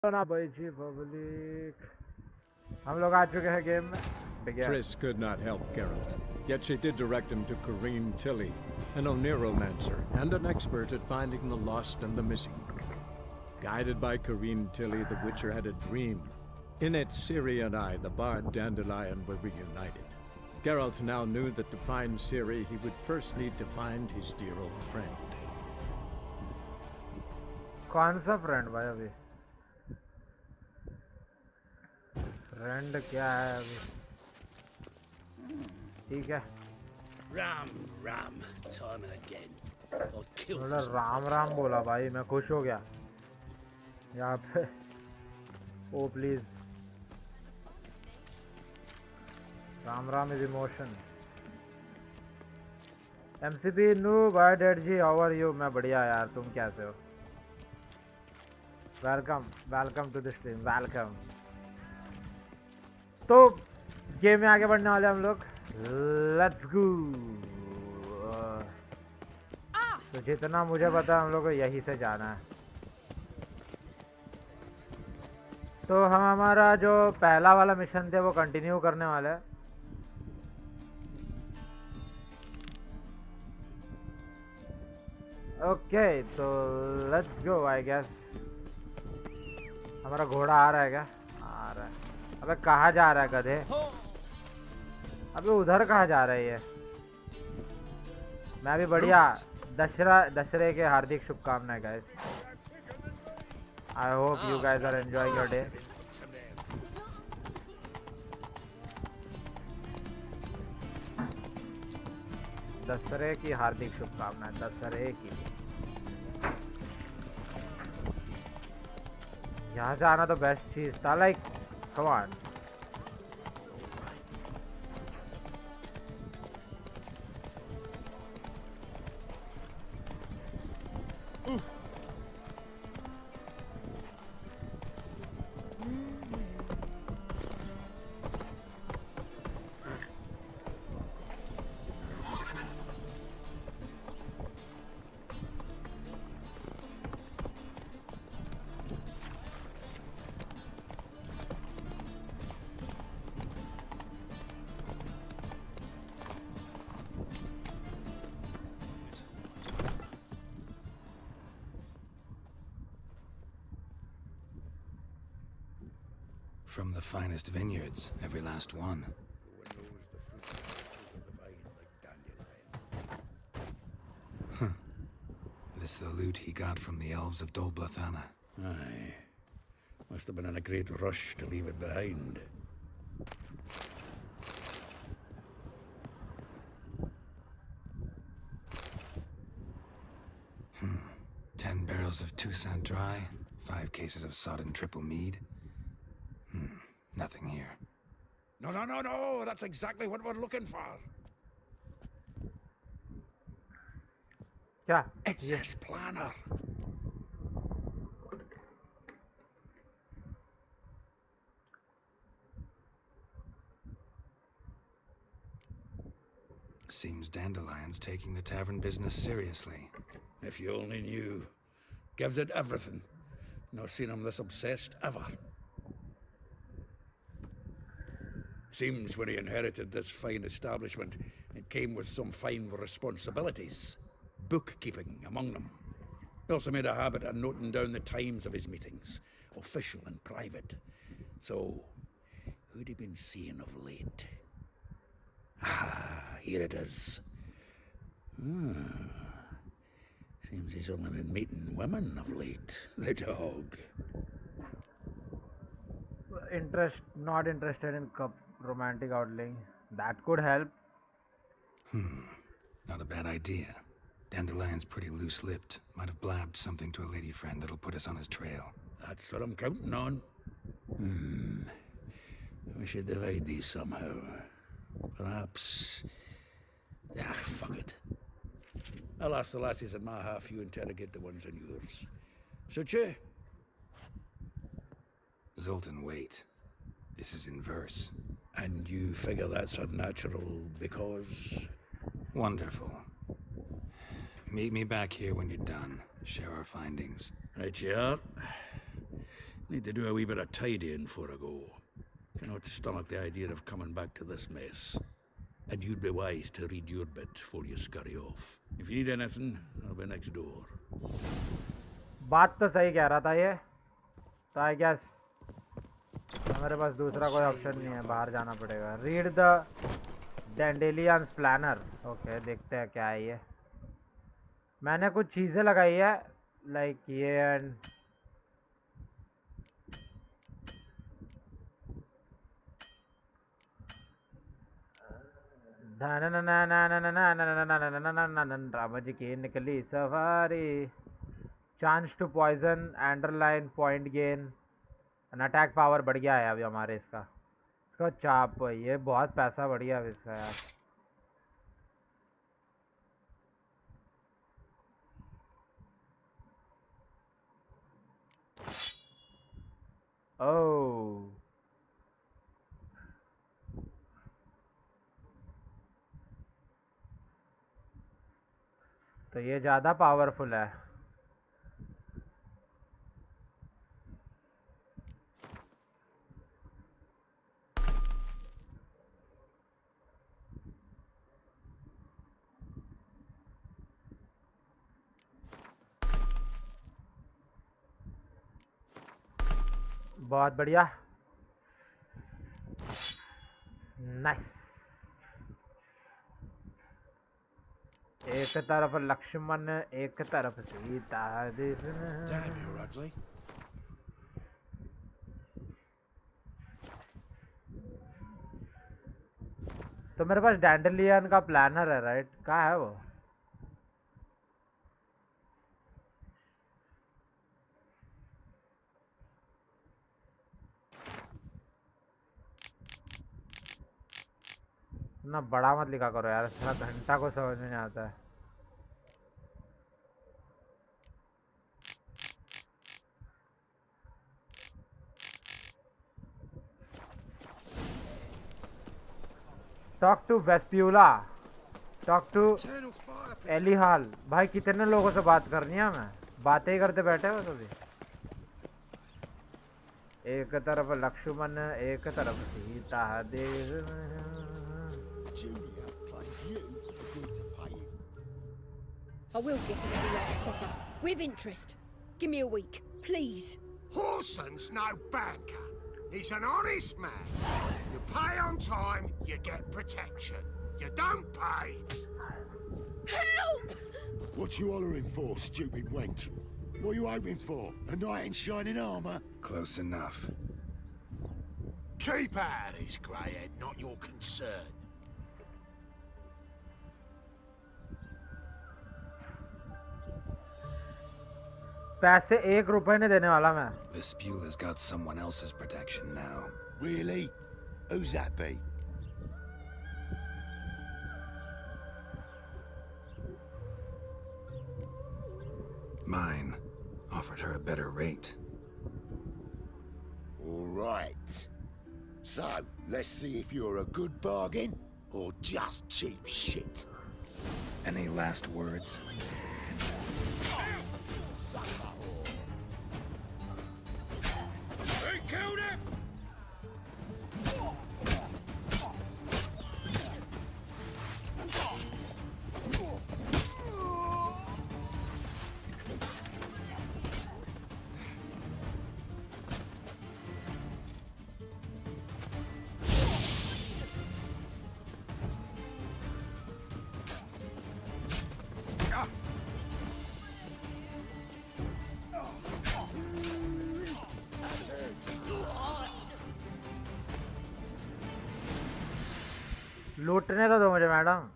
ना भाई जी पब्लिक हम लोग आ चुके हैं गेम में Triss could not help Geralt, yet she did direct him to Corrine Tilly, an Oniromancer and an expert at finding the lost and the missing. Guided by Corrine Tilly, the Witcher had a dream. In it, Ciri and I, the bard Dandelion, were reunited. Geralt now knew that to find Ciri, he would first need to find his dear old friend. कौन सा friend भाई अभी friend क्या है अभी ठीक है Ram, time and again. I'd kill थोड़ा for some Ram fun. Ram बोला भाई मैं खुश हो गया यहाँ पे oh please Ram Ram is emotion MCP नू bye dad ji how are you मैं बढ़िया यार तुम कैसे हो welcome to the stream welcome तो गेम में आगे बढ़ने वाले हम लोग लेट्स गो तो जितना मुझे पता है हम लोग को यहीं से जाना है तो हम हमारा जो पहला वाला मिशन थे वो कंटिन्यू करने वाले हैं ओके तो लेट्स गो आई गेस हमारा घोड़ा आ रहा है क्या आ रहा है अबे कहाँ जा रहा है गधे अबे उधर कहाँ जा रहा है ये मैं भी बढ़िया दशहरे के हार्दिक शुभकामनाएं guys I hope you guys are enjoying your day दशहरे की हार्दिक शुभकामनाएं दशहरे की यहाँ से आना तो बेस्ट चीज था like come on From the finest vineyards, every last one. This the loot he got from the elves of Dol Blathanna. Aye. Must have been in a great rush to leave it behind. Hmm. 10 barrels of Toussaint Dry, 5 cases of sodden triple mead. Nothing here. No, that's exactly what we're looking for. क्या It's his planner. Seems Dandelion's taking the tavern business seriously. If you only knew. Gives it everything. Not seen him this obsessed ever. Seems when he inherited this fine establishment, it came with some fine responsibilities. Bookkeeping among them. He also made a habit of noting down the times of his meetings, official and private. So, who'd he been seeing of late? Ah, here it is. Seems he's only been meeting women of late. The dog. Not interested in romantic outing. That could help. Not a bad idea. Dandelion's pretty loose-lipped. Might have blabbed something to a lady friend that'll put us on his trail. That's what I'm counting on. We should divide these somehow. Perhaps... Ah, fuck it. I'll ask the lassies in my half, you interrogate the ones in yours. Suit you? Zoltan, wait. This is in verse. And you figure that's unnatural because... Wonderful. Meet me back here when you're done. Share our findings. Right you are. Need to do a wee bit of tidying before I go. Cannot stomach the idea of coming back to this mess. And you'd be wise to read your bit before you scurry off. If you need anything, I'll be next door. बात तो सही कह रहा था ये, तो I guess हमारे पास दूसरा कोई ऑप्शन नहीं है, बाहर जाना पड़ेगा. Read the Dandelions Planner. Okay, देखते हैं क्या है ये. मैंने कुछ चीजें लगाई है, like ये and रामाजी की निकली सवारी. Chance to poison, underline, point gain, and attack power बढ़ गया है अभी हमारे इसका चाप. ये बहुत पैसा बढ़ गया अब इसका यार. ओह तो ये ज़्यादा पावरफुल है. बहुत बढ़िया. नाइस. एक तरफ लक्ष्मण, एक तरफ सीता. Damn you, Rudley. तो मेरे पास डैंडलियन का प्लानर है, राइट? कहाँ है वो? ना बड़ा मत लिखा करो यार, थोड़ा घंटा को समझ में नहीं आता है. टॉक टू वेस्प्यूला, टॉक टू एलिहाल. भाई कितने लोगों से बात करनी है? मैं बातें ही करते बैठे हो तो भी. एक तरफ लक्ष्मण, एक तरफ Sita. I will give you every last copper, with interest. Give me a week, please. Horson's no banker. He's an honest man. You pay on time, you get protection. You don't pay. Help! What you hollering for, stupid wench? What you hoping for? A knight in shining armour? Close enough. Keep out of this, greyhead, not your concern. पैसे 1 रुपए नहीं देने वाला मैं. Vespula's got someone else's protection now. Really? Who's that be? Mine. Offered her a better rate. All right. So, let's see if you're a good bargain or just cheap shit. Any last words? लूटने तो दो मुझे madam.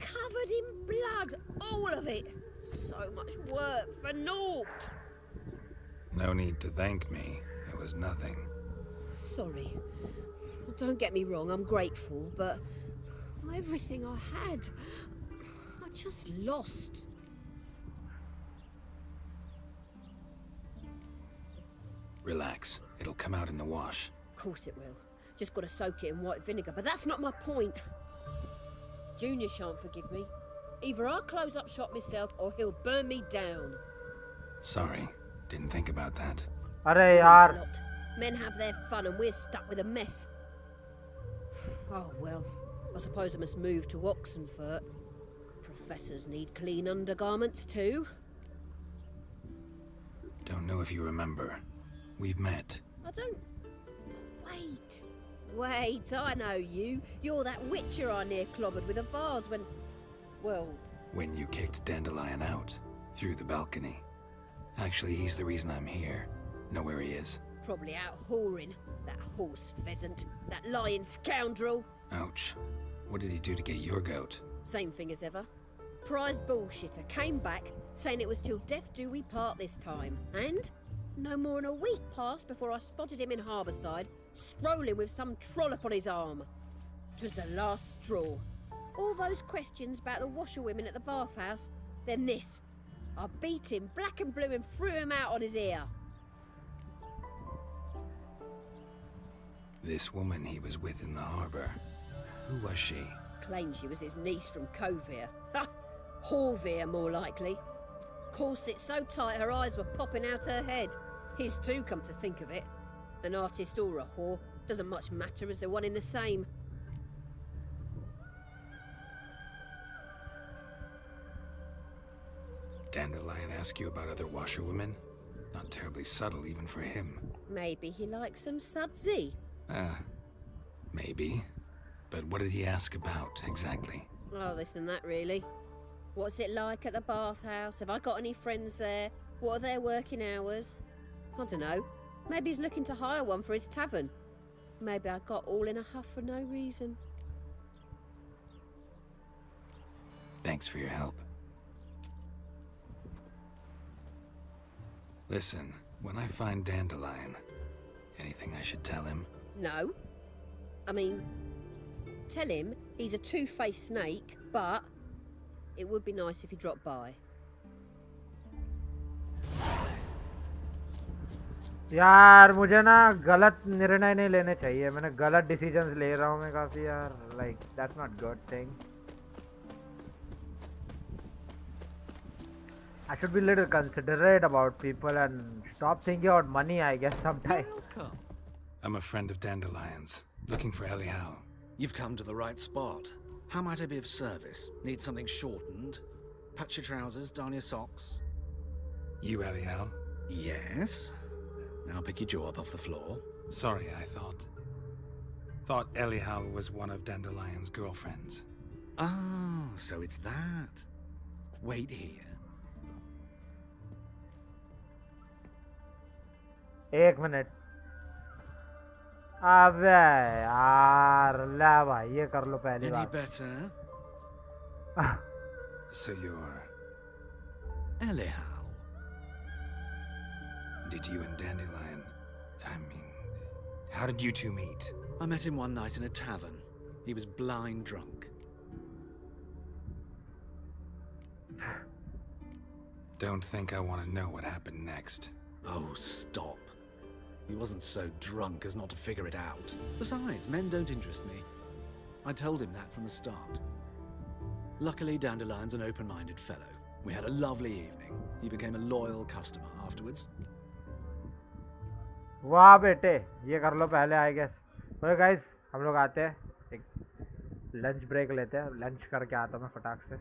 Covered in blood, all of it. So much work for naught. No need to thank me. It was nothing. Sorry. Well, don't get me wrong, I'm grateful, but everything I had, I just lost. Relax. It'll come out in the wash. Of course it will. Just got to soak it in white vinegar, but that's not my point. Junior shan't forgive me. Either I'll close up shop myself or he'll burn me down. Sorry. Didn't think about that. अरे Women's यार lot. Men have their fun and we're stuck with a mess. Oh well, I suppose I must move to Oxenfurt. Professors need clean undergarments too. Don't know if you remember. We've met. I don't... Wait, I know you. You're that witcher I near clobbered with a vase when... Well... When you kicked Dandelion out, through the balcony. Actually, he's the reason I'm here. Know where he is? Probably out whoring. That horse pheasant. That lying scoundrel. Ouch. What did he do to get your goat? Same thing as ever. Prize bullshitter came back, saying it was till death do we part this time. And no more than a week passed before I spotted him in Harbourside, strolling with some trollop on his arm. 'Twas the last straw. All those questions about the washerwomen at the bathhouse, then this. I beat him black and blue and threw him out on his ear. This woman he was with in the harbor. Who was she? Claimed she was his niece from Kovir. Ha! Horvir, more likely. Corset so tight her eyes were popping out her head. His too, come to think of it. An artist or a whore doesn't much matter as they're one in the same. Dandelion ask you about other washerwomen? Not terribly subtle even for him. Maybe he likes some sudsy. Maybe. But what did he ask about, exactly? Oh, this and that, really. What's it like at the bathhouse? Have I got any friends there? What are their working hours? I don't know. Maybe he's looking to hire one for his tavern. Maybe I got all in a huff for no reason. Thanks for your help. Listen, when I find Dandelion, anything I should tell him? No. I mean, tell him he's a two-faced snake, but it would be nice if he dropped by. यार मुझे ना गलत निर्णय नहीं लेने चाहिए मैंने गलत डिसीजंस ले रहा हूँ मैं काफी यार like that's not good thing. I should be a little considerate about people and stop thinking about money, I guess, sometimes. Welcome. I'm a friend of Dandelion's, looking for Elial. You've come to the right spot. How might I be of service? Need something shortened? Patch your trousers, darn your socks? You, Elial? Yes. Now pick your jaw up off the floor. Sorry, I thought Elial was one of Dandelion's girlfriends. Ah, so it's that. Wait here. एक minute अबे यार ले भाई ये कर लो पहली Any bar better? So you're... Elihal. Did you and Dandelion... how did you two meet? I met him one night in a tavern. He was blind drunk. Don't think I want to know what happened next. Oh, stop. He wasn't so drunk as not to figure it out. Besides, men don't interest me. I told him that from the start. Luckily, Dandelion's an open-minded fellow. We had a lovely evening. He became a loyal customer afterwards. वाह बेटे ये कर लो पहले I guess okay guys हम लोग आते हैं एक लंच ब्रेक लेते हैं लंच करके आता हूँ मैं फटाक से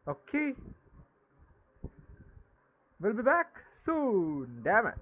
Okay. We'll be back soon. Damn it.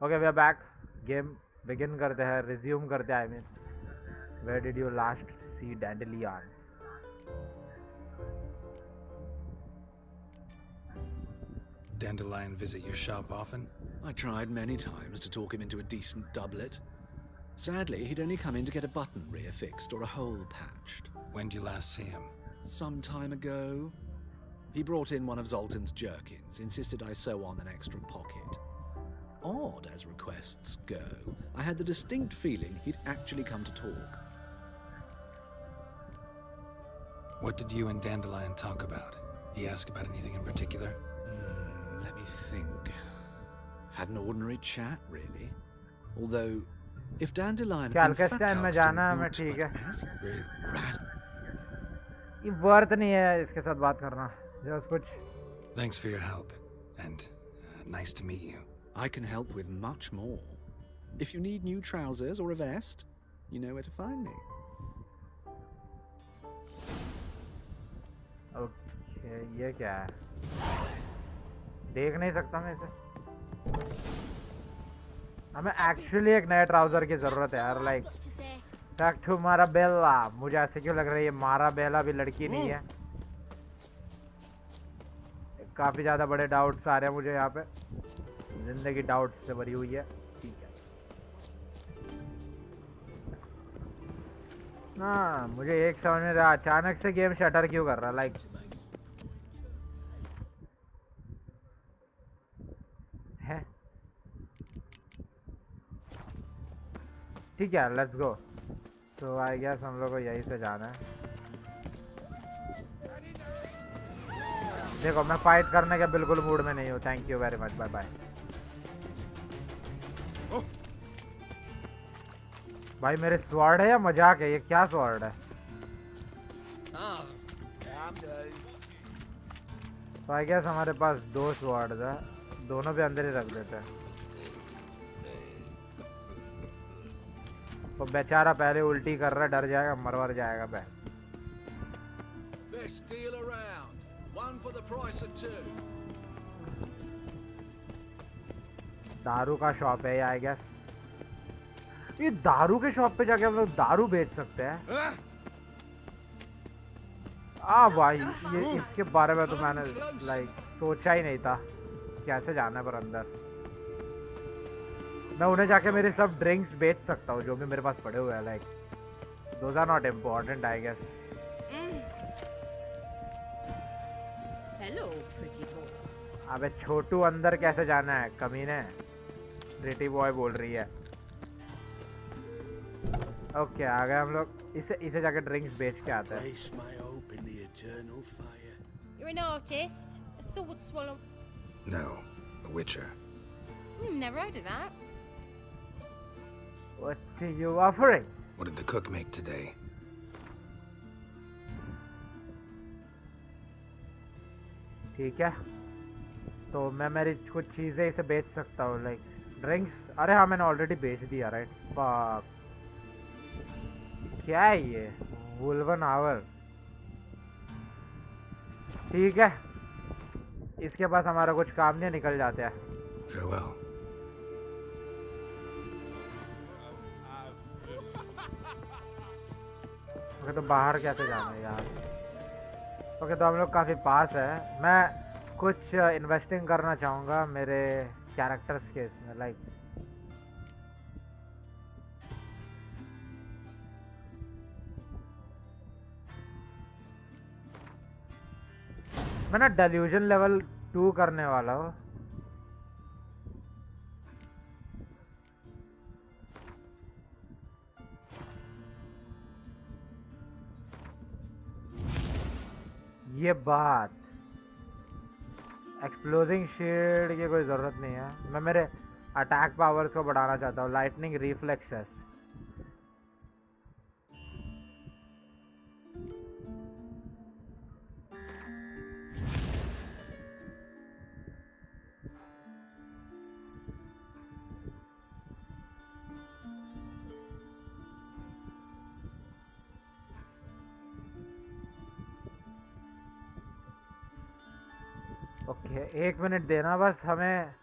Okay we are back. Game begin करते हैं, रिज्यूम करते हैं. I mean, where did you last see dandelion? Dandelion visit your shop often? I tried many times to talk him into a decent doublet. Sadly, he'd only come in to get a button reaffixed or a hole patched. When did you last see him? Some time ago. He brought in one of Zoltan's jerkins, insisted I sew on an extra pocket. Odd as requests go, I had the distinct feeling he'd actually come to talk. What did you and Dandelion talk about? He asked about anything in particular? Let me think. Had an ordinary chat, really. Although, if Dandelion had been कैल्केस्टाइन में जाना है, मैं ठीक है. Rad. ये worth नहीं है इसके साथ बात करना. Just कुछ. Thanks for your help, and nice to meet you. I can help with much more. If you need new trousers or a vest, you know where to find me. Okay, ये क्या है? देख नहीं सकता मैं इसे. हमें एक्चुअली एक नए ट्राउजर की जरूरत है यार. लाइक बैक टू माराबेला. मुझे ऐसे क्यों लग रहा है ये माराबेला भी लड़की नहीं है? काफी ज्यादा बड़े डाउट्स आ रहे हैं मुझे यहाँ पे. जिंदगी डाउट्स से भरी हुई है. ठीक है. हाँ, मुझे एक समझ में रहा, अचानक से गेम शटर क्यों कर रहा. लाइक है. ठीक है, लेट्स गो. तो आई गेस हम लोग को यहीं से जाना है. देखो, मैं फाइट करने के बिल्कुल मूड में नहीं हूँ. Thank you very much. Bye bye. भाई मेरे स्वॉर्ड है या मजाक है? ये क्या स्वॉर्ड है? तो आई गेस हमारे पास 2 स्वॉर्ड है. दोनों भी अंदर ही रख देते हैं. तो बेचारा पहले उल्टी कर रहा है, डर जाएगा, मरवर जाएगा. Best deal around. One for the price of 2. दारू का शॉप है ये आई गेस. ये दारू के शॉप पे जाके हम लोग दारू बेच सकते हैं. भाई ये इसके बारे में तो मैंने लाइक सोचा ही नहीं था. कैसे जाना है पर अंदर. मैं उन्हें जाके मेरे सब ड्रिंक्स बेच सकता हूँ जो भी मेरे पास पड़े हुए हैं. Like those are not important I guess. Hello, pretty boy. अबे छोटू अंदर कैसे जाना है कमीने? प्रिटी बॉय बोल रही है. ओके, आ गए हम लोग. इसे जाके ड्रिंक्स बेच के आते हैं. You're an artist? A sword swallow? No, a witcher. Never heard of that. What are you offering? What did the cook make today? ठीक है, तो मैं मेरी कुछ चीज़ें इसे बेच सकता हूँ. Like drinks. अरे हाँ, मैंने ऑलरेडी बेच दिया. राइट. क्या है ये? वुल्वन आवर. ठीक है, इसके पास हमारा कुछ काम नहीं. निकल जाते हैं. Farewell. ओके, तो बाहर कैसे जाना है यार? ओके, तो हम लोग काफ़ी पास है. मैं कुछ इन्वेस्टिंग करना चाहूँगा मेरे कैरेक्टर्स के इसमें. लाइक मैं ना डेल्यूजन लेवल 2 करने वाला हूँ. ये बात. एक्सप्लोजिंग शील्ड की कोई ज़रूरत नहीं है. मैं मेरे अटैक पावर्स को बढ़ाना चाहता हूँ. Lightning reflexes. ओके, 1 मिनट देना बस हमें.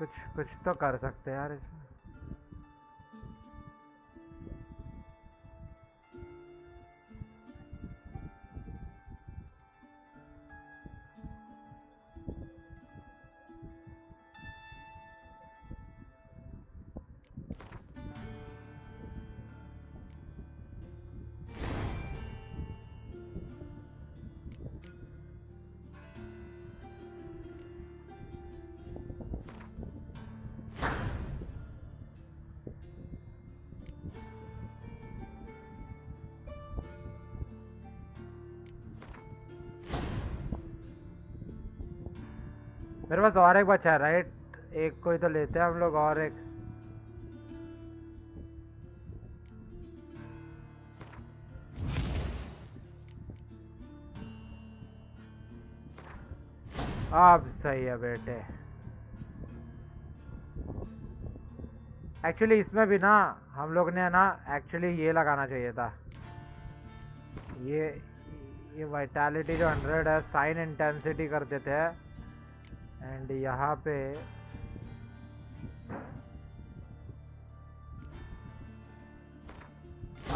कुछ तो कर सकते हैं यार इसमें। मेरे पास और एक बचा है राइट, एक कोई तो लेते हैं हम लोग और एक। अब सही है बेटे। एक्चुअली इसमें भी ना हम लोग ने ना एक्चुअली ये लगाना चाहिए था, ये वाइटैलिटी जो 100 है साइन इंटेंसिटी कर देते हैं एंड यहाँ पे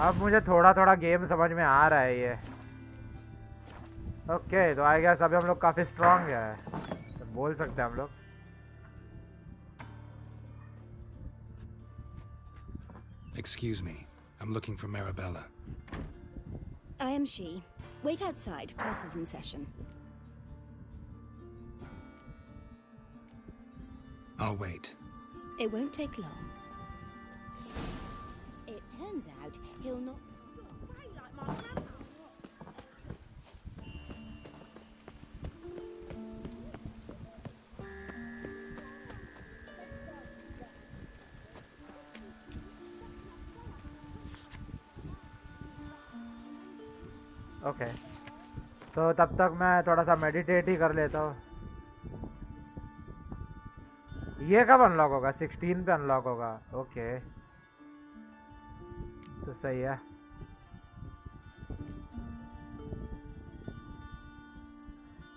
अब मुझे थोड़ा थोड़ा गेम समझ में आ रहा है ये। ओके तो आई गेस अभी हम लोग काफ़ी स्ट्रांग है तो बोल सकते हैं हम लोग। Excuse me, I'm looking for Marabella. I am she. Wait outside, class is in session. I'll wait. It won't take long. It turns out he'll not... okay तो तब तक मैं थोड़ा सा मेडिटेट ही कर लेता हूँ। ये कब अनलॉक होगा? 16 पे अनलॉक होगा। ओके तो सही है।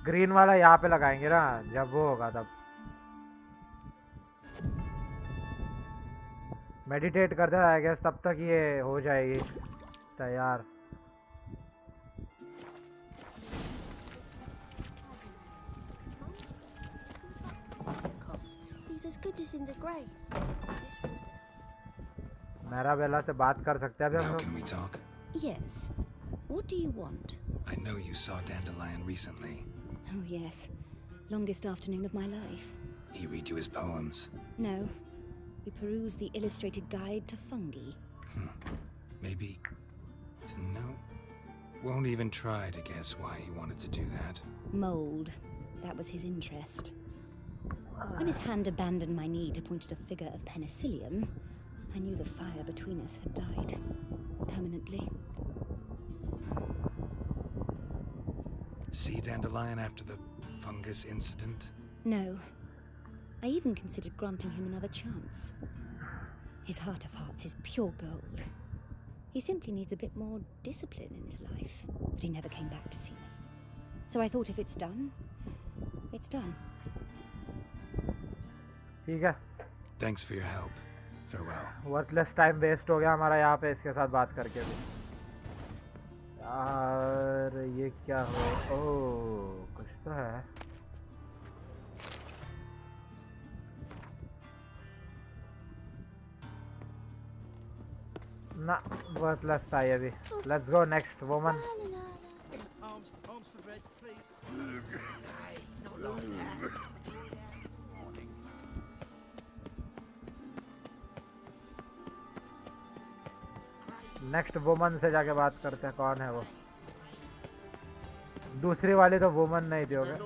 ग्रीन वाला यहाँ पे लगाएंगे ना जब वो होगा तब। मेडिटेट करते हैं आई गेस, तब तक ये हो जाएगी तैयार। As good as in the grave. This one's good. मैराबेला से बात कर सकते हैं अभी हम Now लोग। can we talk? Yes. What do you want? I know you saw Dandelion recently. Oh, yes. Longest afternoon of my life. He read you his poems. No. We perused the illustrated guide to fungi. Maybe... No. Won't even try to guess why he wanted to do that. Mold. That was his interest. When his hand abandoned my knee to point at a figure of penicillium, I knew the fire between us had died. Permanently. See Dandelion after the fungus incident? No. I even considered granting him another chance. His heart of hearts is pure gold. He simply needs a bit more discipline in his life. But he never came back to see me. So I thought if it's done, it's done. ठीक है। Thanks for your help. Farewell. Worthless time waste हो गया हमारा यहाँ पे इसके साथ बात करके भी। यार ये क्या हो? ओह कुछ तो है। ना वर्थलेस था ये भी। Let's go next woman. Next woman से जाके बात करते हैं कौन है वो। दूसरी वाली तो वुमन नहीं थी होगा,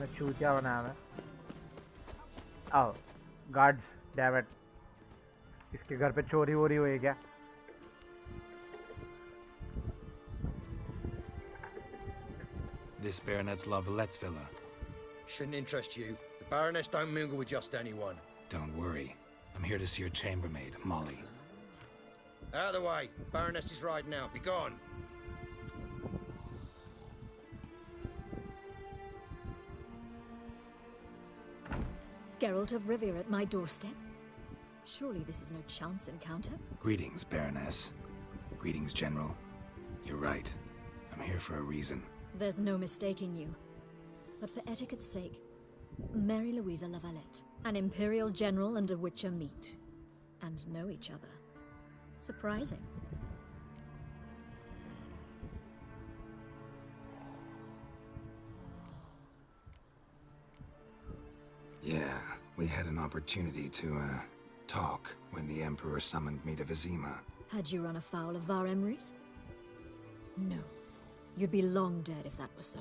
मैं चूतिया बनाया मैं। आओ गार्ड्स डैम इट, इसके घर पे चोरी वोरी हुई क्या? This baronet's Lavallette's villa. Shouldn't interest you. The Baroness don't mingle with just anyone. Don't worry. I'm here to see your chambermaid, Molly. Out of the way. Baroness is riding out. Be gone. Geralt of Rivia at my doorstep? Surely this is no chance encounter? Greetings, Baroness. Greetings, General. You're right. I'm here for a reason. There's no mistaking you. But for etiquette's sake, Mary Louisa Lavalette, an Imperial General and a Witcher meet. And know each other. Surprising. Yeah, we had an opportunity to, talk when the Emperor summoned me to Vizima. Had you run afoul of Var Emrys? No. You'd be long dead if that were so.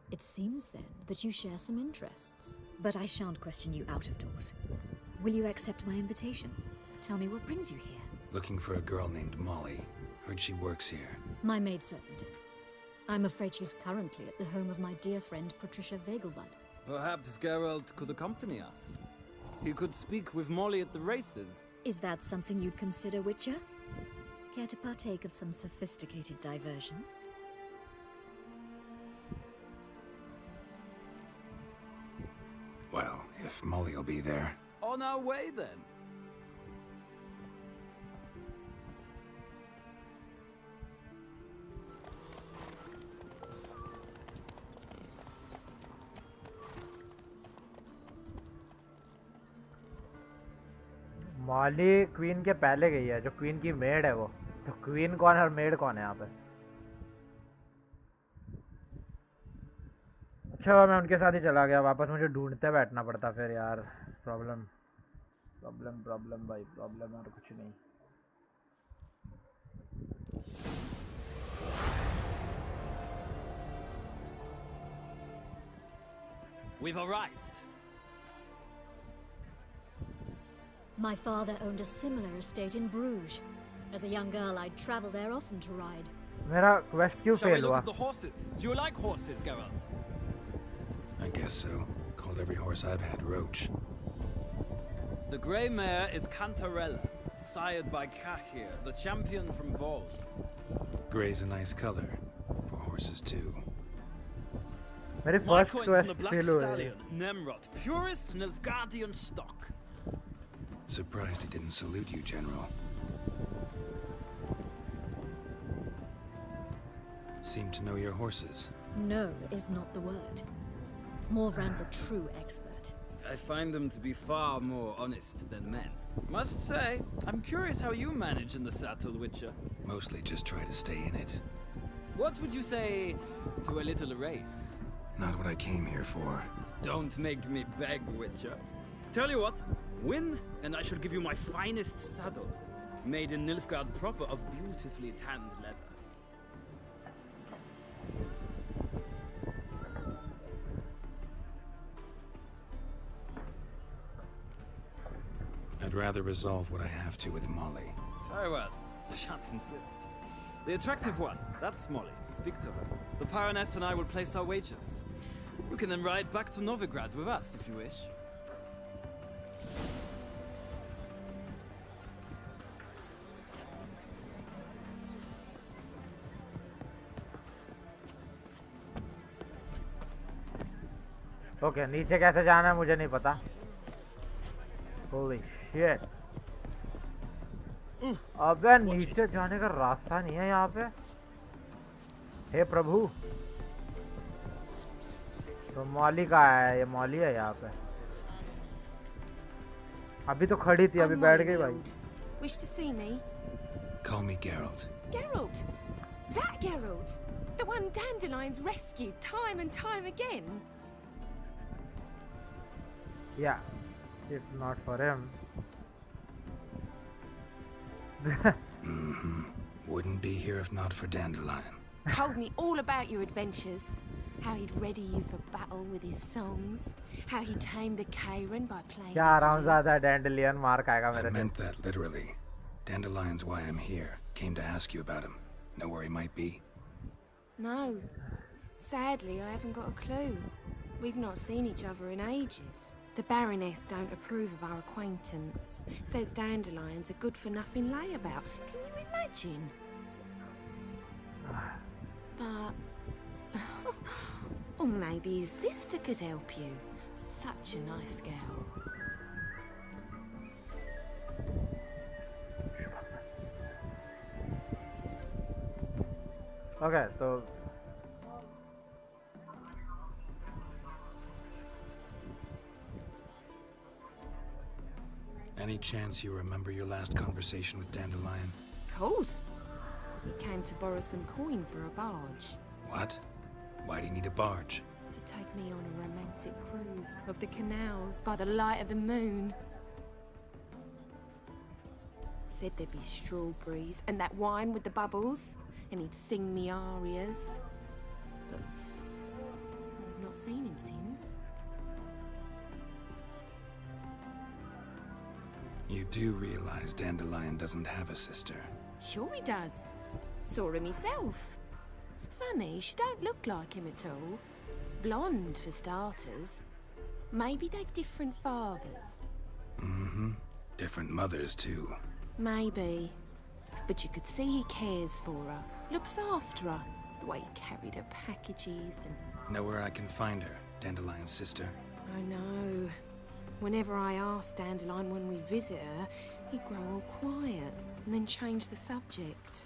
It seems then that you share some interests. But I shan't question you out of doors. Will you accept my invitation? Tell me what brings you here. Looking for a girl named Molly. Heard she works here. My maidservant. I'm afraid she's currently at the home of my dear friend Patricia Vegelbud. Perhaps Geralt could accompany us. He could speak with Molly at the races. Is that something you'd consider, Witcher? Care to partake of some sophisticated diversion? Well, if Molly'll be there. On our way, then. Molly queen के पहले गई है, जो queen की made है वो। तो queen कौन है और मेड कौन है यहाँ पे? अच्छा मैं उनके साथ ही चला गया वापस, मुझे ढूंढते बैठना पड़ता फिर यार। प्रॉब्लम प्रॉब्लम प्रॉब्लम भाई, प्रॉब्लम और कुछ नहीं। We've arrived. My father owned a similar estate in Bruges. As a young girl, I'd travel there often to ride. मेरा quest क्यों Shall we fail look हुआ? at the horses? Do you like horses, Geralt? I guess so. Called every horse I've had Roach. The grey mare is Cantarella, sired by Cahir, the champion from Vol. Grey's a nice color. For horses too. मेरी My first coin's in the quest black fail हुई। stallion, Nemrod, purest Nilfgaardian stock. Surprised he didn't salute you, General. Seem to know your horses. No is not the word. Morvran's a true expert. I find them to be far more honest than men. Must say, I'm curious how you manage in the saddle, Witcher. Mostly just try to stay in it. What would you say to a little race? Not what I came here for. Don't make me beg, Witcher. Tell you what, win, and I shall give you my finest saddle, made in Nilfgaard proper of beautifully tanned leather. I'd rather resolve what I have to with Molly. Very well. I shan't insist. The attractive one, that's Molly. Speak to her. The Baroness and I will place our wagers. You can then ride back to Novigrad with us, if you wish. Okay नीचे कैसे जाना है मुझे नहीं पता। Holy shit. अबे नीचे जाने का रास्ता नहीं है यहाँ पे। हे प्रभु। तो मॉली कहाँ है? ये मॉली है यहाँ पे। अभी तो खड़ी थी, अभी बैठ गई भाई। Wish to see me? Call me Geralt. Geralt? That Geralt? The one Dandelions rescued time and time again? Yeah, if not for him. Wouldn't be here if not for Dandelion. Told me all about your adventures. How he'd ready you for battle with his songs. How he tamed the Karen by playing क्या his आराम ज़्यादा डैंडलियन मार खाएगा मेरे I से। meant that literally. Dandelion's why I'm here. Came to ask you about him. Know where he might be? No. Sadly, I haven't got a clue. We've not seen each other in ages. The Baroness don't approve of our acquaintance. Says Dandelion's a good-for-nothing layabout. Can you imagine? But... or maybe his sister could help you. Such a nice girl. Okay, so Any chance you remember your last conversation with Dandelion? Of course. He came to borrow some coin for a barge. What? Why do you need a barge? To take me on a romantic cruise of the canals by the light of the moon. Said there'd be strawberries and that wine with the bubbles, and he'd sing me arias. But I've not seen him since. You do realize Dandelion doesn't have a sister. Sure he does. Saw him himself. Funny, she don't look like him at all. Blonde, for starters. Maybe they've different fathers. Mm-hmm. Different mothers, too. Maybe. But you could see he cares for her. Looks after her. The way he carried her packages and... Know where I can find her, Dandelion's sister? I know. Whenever I ask Dandelion when we visit her, he'd grow all quiet and then change the subject.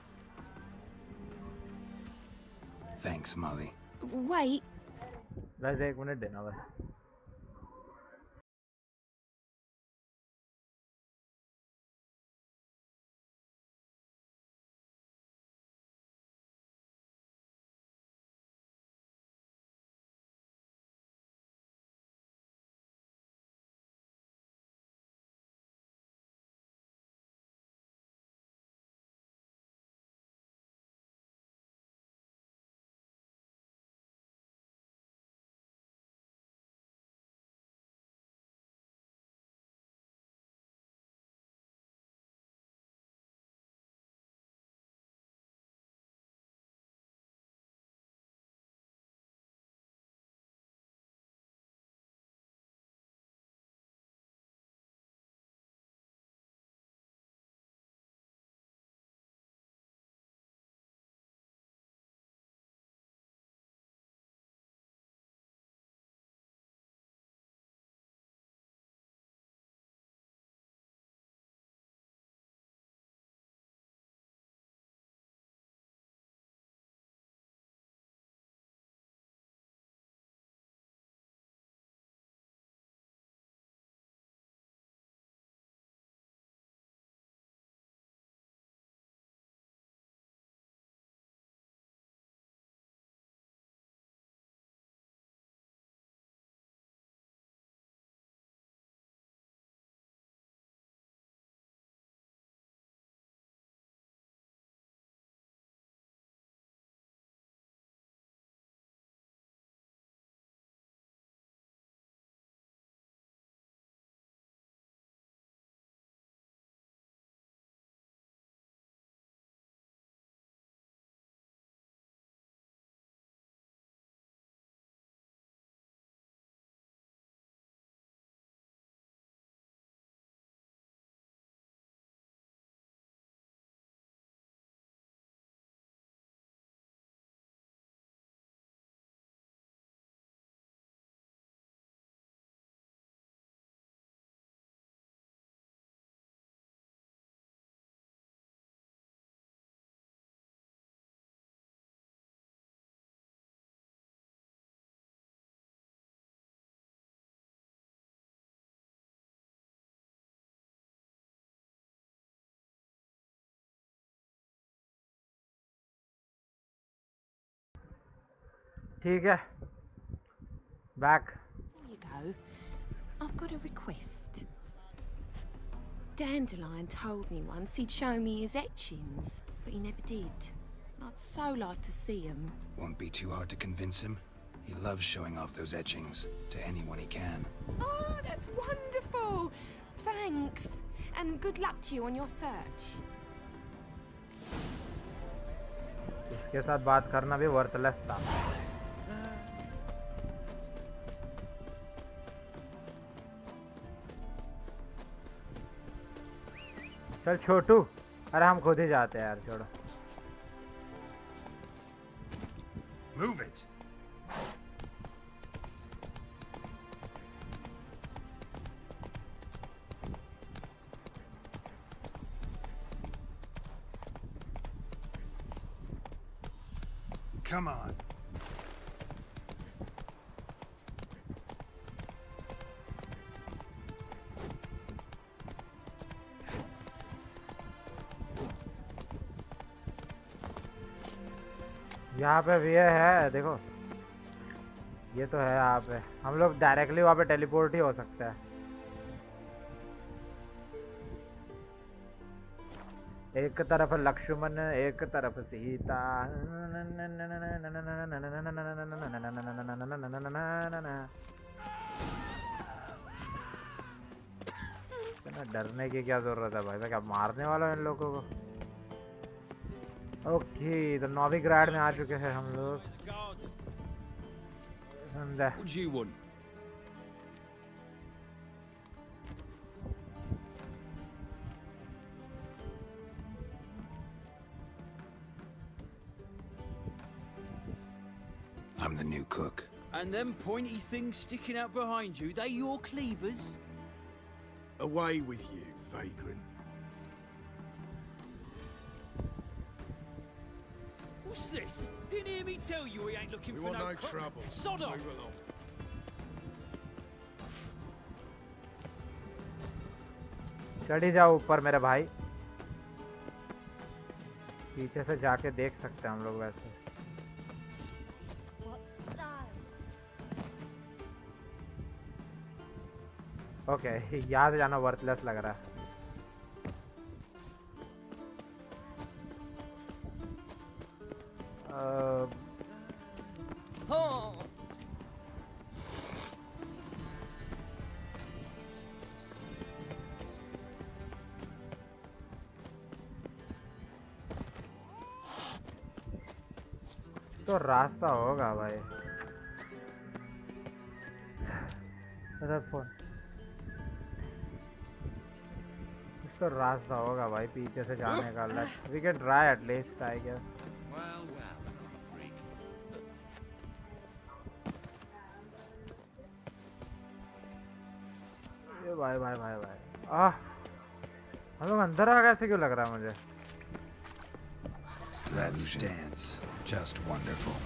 Thanks, Molly. Wait. guys, 1 minute देना बस. ठीक है. Back. Before you go, I've got a request. Dandelion told me once he'd show me his etchings, but he never did. I'd so like to see them. Won't be too hard to convince him. He loves showing off those etchings to anyone he can. Oh, that's wonderful! Thanks, and good luck to you on your search. इसके साथ बात करना भी worthless था. चल छोटू, अरे हम खुद ही जाते हैं यार, छोड़ो. Move it. Come on. यहाँ पे भी है देखो, ये तो है यहाँ पे। हम लोग डायरेक्टली वहाँ पे टेलीपोर्ट ही हो सकता है। एक तरफ लक्ष्मण, एक तरफ सीता। डरने की क्या जरूरत है भाई, मैं क्या मारने वाला हूँ इन लोगों को। ओके, तो नोविग्राड में आ चुके हैं हम लोग। What do you want? I'm the new cook. And them pointy things sticking out behind you, they your cleavers? Away with you, vagrant. What's this? Didn't hear me tell you he ain't looking We for want no no cook. trouble. Sod off! Move along. चढ़ी जाओ ऊपर मेरे भाई। पीछे से जाके देख सकते हैं हम लोग वैसे। ओके, यहाँ से जाना वर्थलेस लग रहा है। तो रास्ता होगा भाई। फोन तो रास्ता होगा भाई पीछे से जाने का। Let's we can try at least I guess. ये भाई भाई भाई भाई हम लोग अंदर आ गए, ऐसे क्यों लग रहा है मुझे? Let's dance. Just wonderful.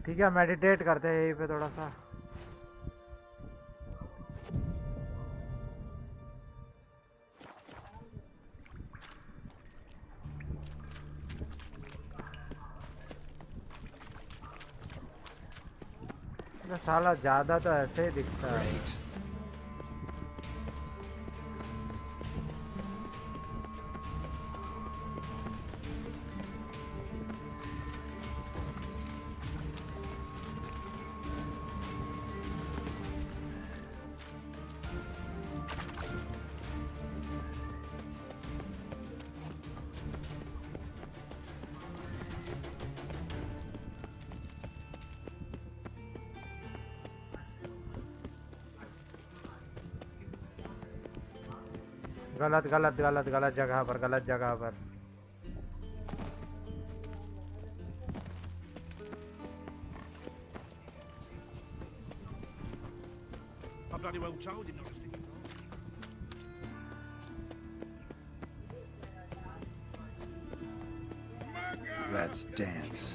ठीक है, मेडिटेट करते हैं यहीं पे थोड़ा सा। साला ज्यादा तो ऐसे ही दिखता है। गलत गलत गलत गलत जगह पर, गलत जगह पर। I bloody well told him not to stick it. Let's dance.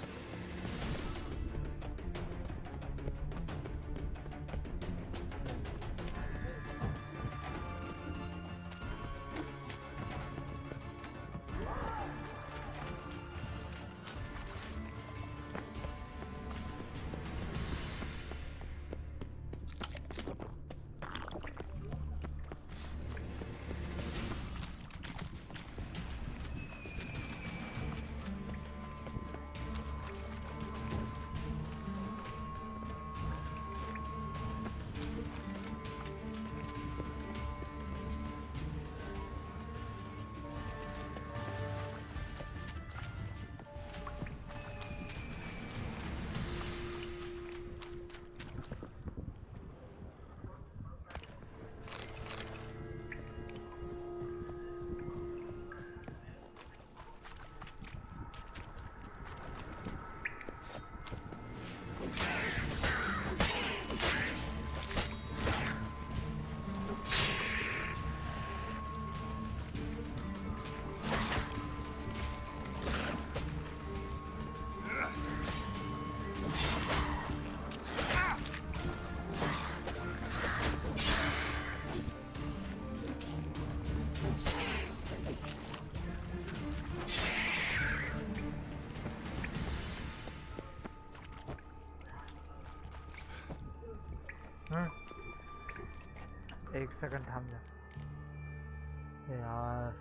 एक सेकंड थाम जा यार।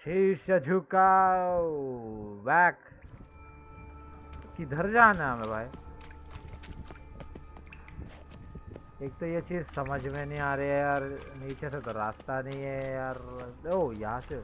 शीश झुकाओ बैक। किधर जाना है हमें भाई? एक तो ये चीज समझ में नहीं आ रही है यार, नीचे से तो रास्ता नहीं है यार। ओ यहाँ से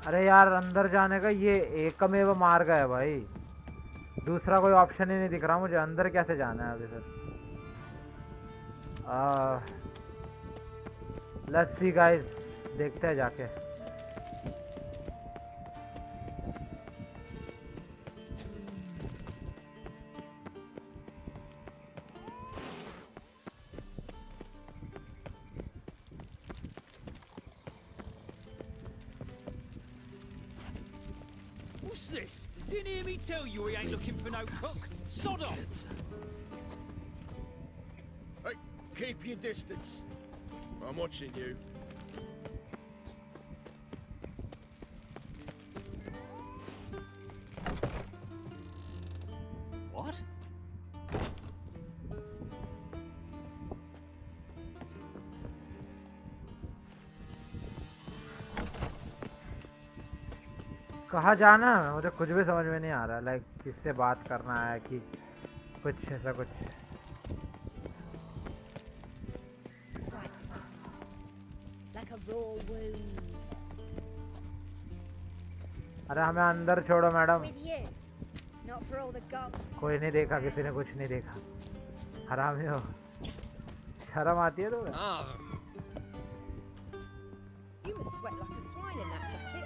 अरे यार अंदर जाने का ये एकमेव मार्ग है भाई, दूसरा कोई ऑप्शन ही नहीं दिख रहा मुझे। अंदर कैसे जाना है अभी फिर? लेट्स सी गाइस, देखते हैं जाके। What's this? Didn't hear me tell you we ain't looking for no cook. Sod off! Hey, keep your distance. I'm watching you. What? कहाँ जाना है मुझे कुछ भी समझ में नहीं आ रहा। लाइक किससे बात करना है कि कुछ ऐसा कुछ। Like a raw wound. अरे हमें अंदर छोड़ो madam. With you. Not for all the gob. कोई नहीं देखा, किसी ने कुछ नहीं देखा। हरामी हो, शर्म आती है तुम्हें? You must sweat like a swine in that jacket.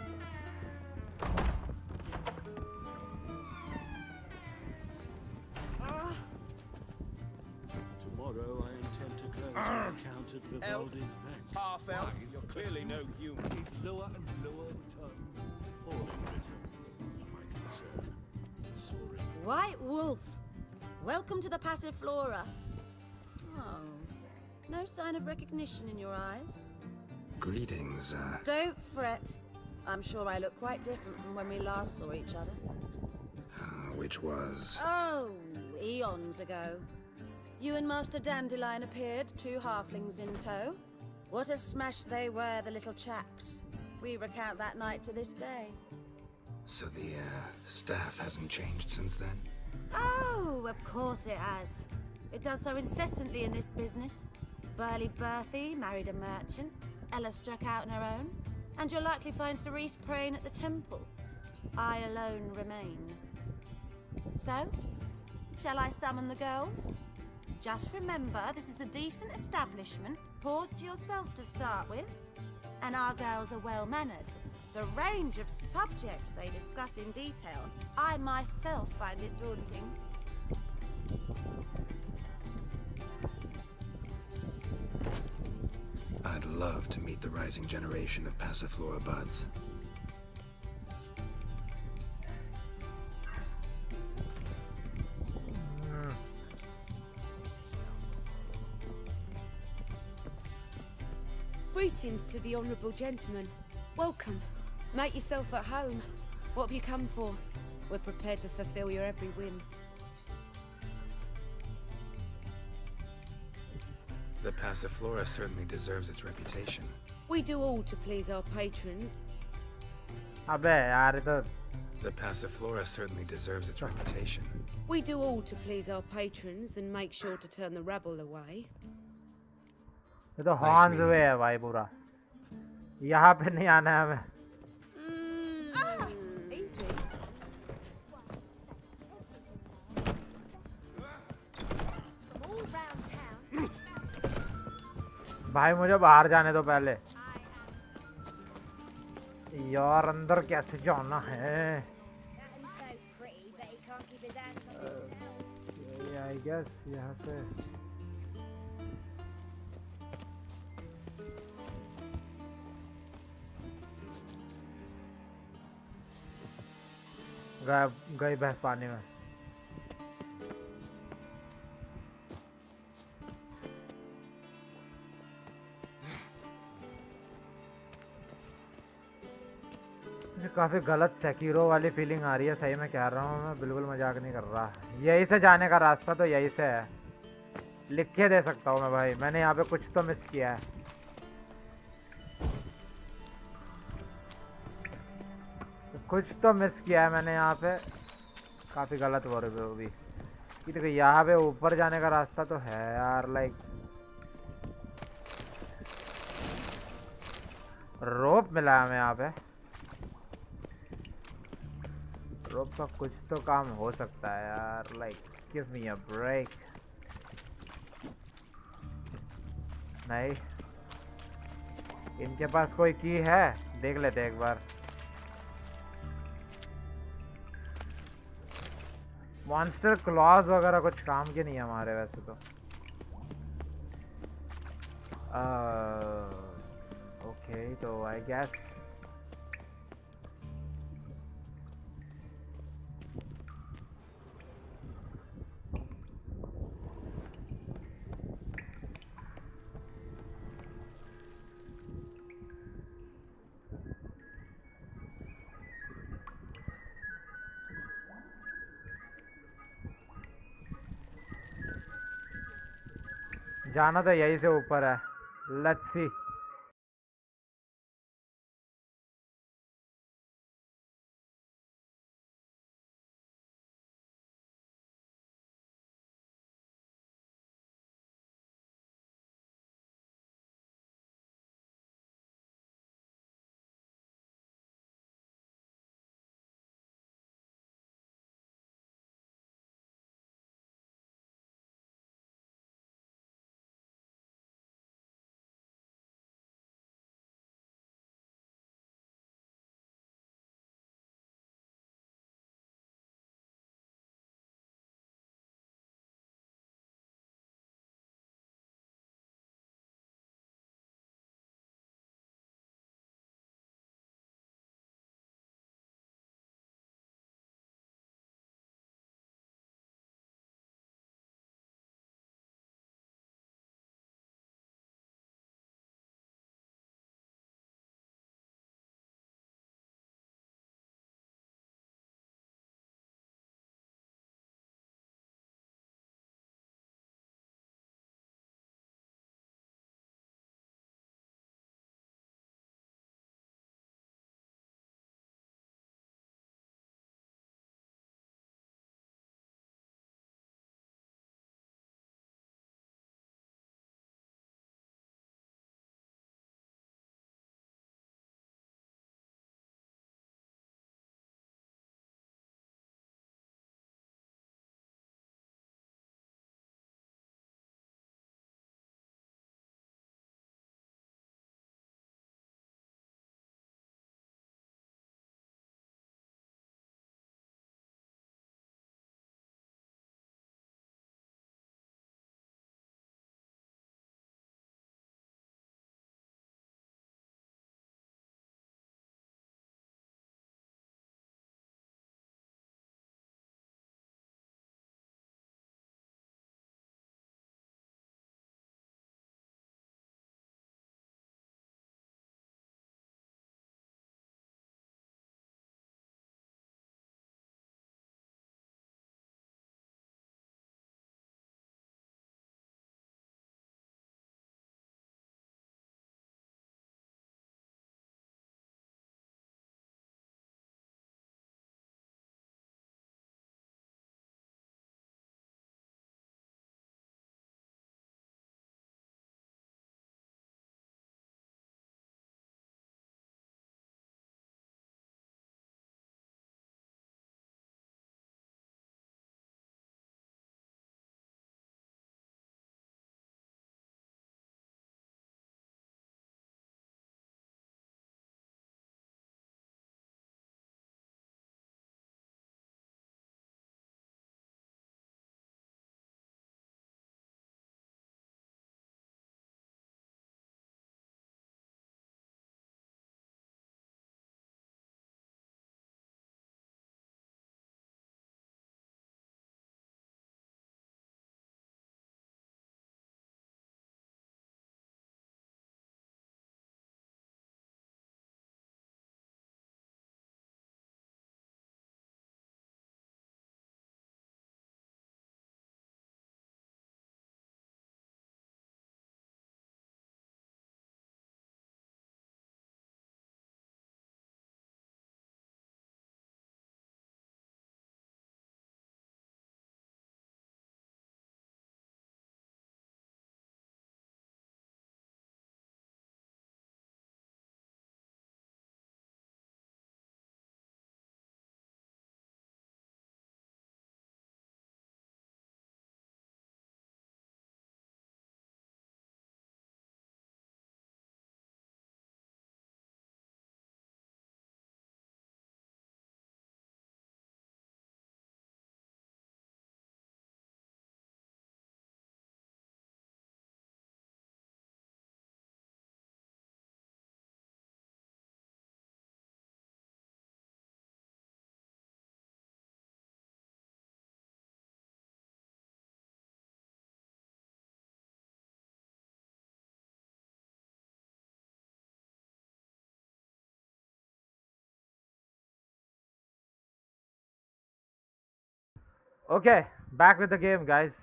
Tomorrow I intend to close my account at Vivaldi's bank. Half elf. You're clearly no human. These lower and lower returns, falling return. My concern, soaring. White Wolf, welcome to the Passiflora. Oh, no sign of recognition in your eyes. Greetings, Don't fret. I'm sure I look quite different from when we last saw each other. which was... Oh, eons ago. You and Master Dandelion appeared, 2 halflings in tow. What a smash they were, the little chaps. We recount that night to this day. So the, staff hasn't changed since then? Oh, of course it has. It does so incessantly in this business. Burly Berthy married a merchant. Ella struck out on her own. And you'll likely find Cerise praying at the temple. I alone remain. So, shall I summon the girls? Just remember, this is a decent establishment. Pause to yourself to start with. And our girls are well-mannered. The range of subjects they discuss in detail, I myself find it daunting. I'd love to meet the rising generation of Passiflora buds. Greetings to the honourable gentleman. Welcome. Make yourself at home. What have you come for? We're prepared to fulfill your every whim. The Passiflora certainly deserves its reputation. We do all to please our patrons. अबे यार तो The Passiflora certainly deserves its reputation. We do all to please our patrons and make sure to turn the rabble away. ये तो horns हुए है भाई पूरा। यहाँ पे नहीं आना है हमें। भाई मुझे बाहर जाने दो पहले। यार अंदर कैसे जाना है? I guess यहाँ से गई भैंस पानी में। काफी गलत सेकीरो वाली फीलिंग आ रही है, सही में कह रहा हूँ मैं, बिल्कुल मजाक नहीं कर रहा। यही से जाने का रास्ता तो यही से है, लिख के दे सकता हूँ मैं भाई। मैंने यहाँ पे कुछ तो मिस किया है। कुछ तो मिस किया है मैंने यहाँ पे, काफी गलत हो रही है वो भी। देखो यहाँ पे ऊपर जाने का रास्ता तो है यार, लाइक रोप मिला है हमें यहाँ पे। रोप का कुछ तो काम हो सकता है यार, like give me a break. नहीं, इनके पास कोई की है, देख लेते एक बार। मॉन्स्टर क्लॉज वगैरह कुछ काम के नहीं है हमारे वैसे तो। ओके, तो आई गेस जाना तो यहीं से ऊपर है। Let's see. Okay, back with the game guys.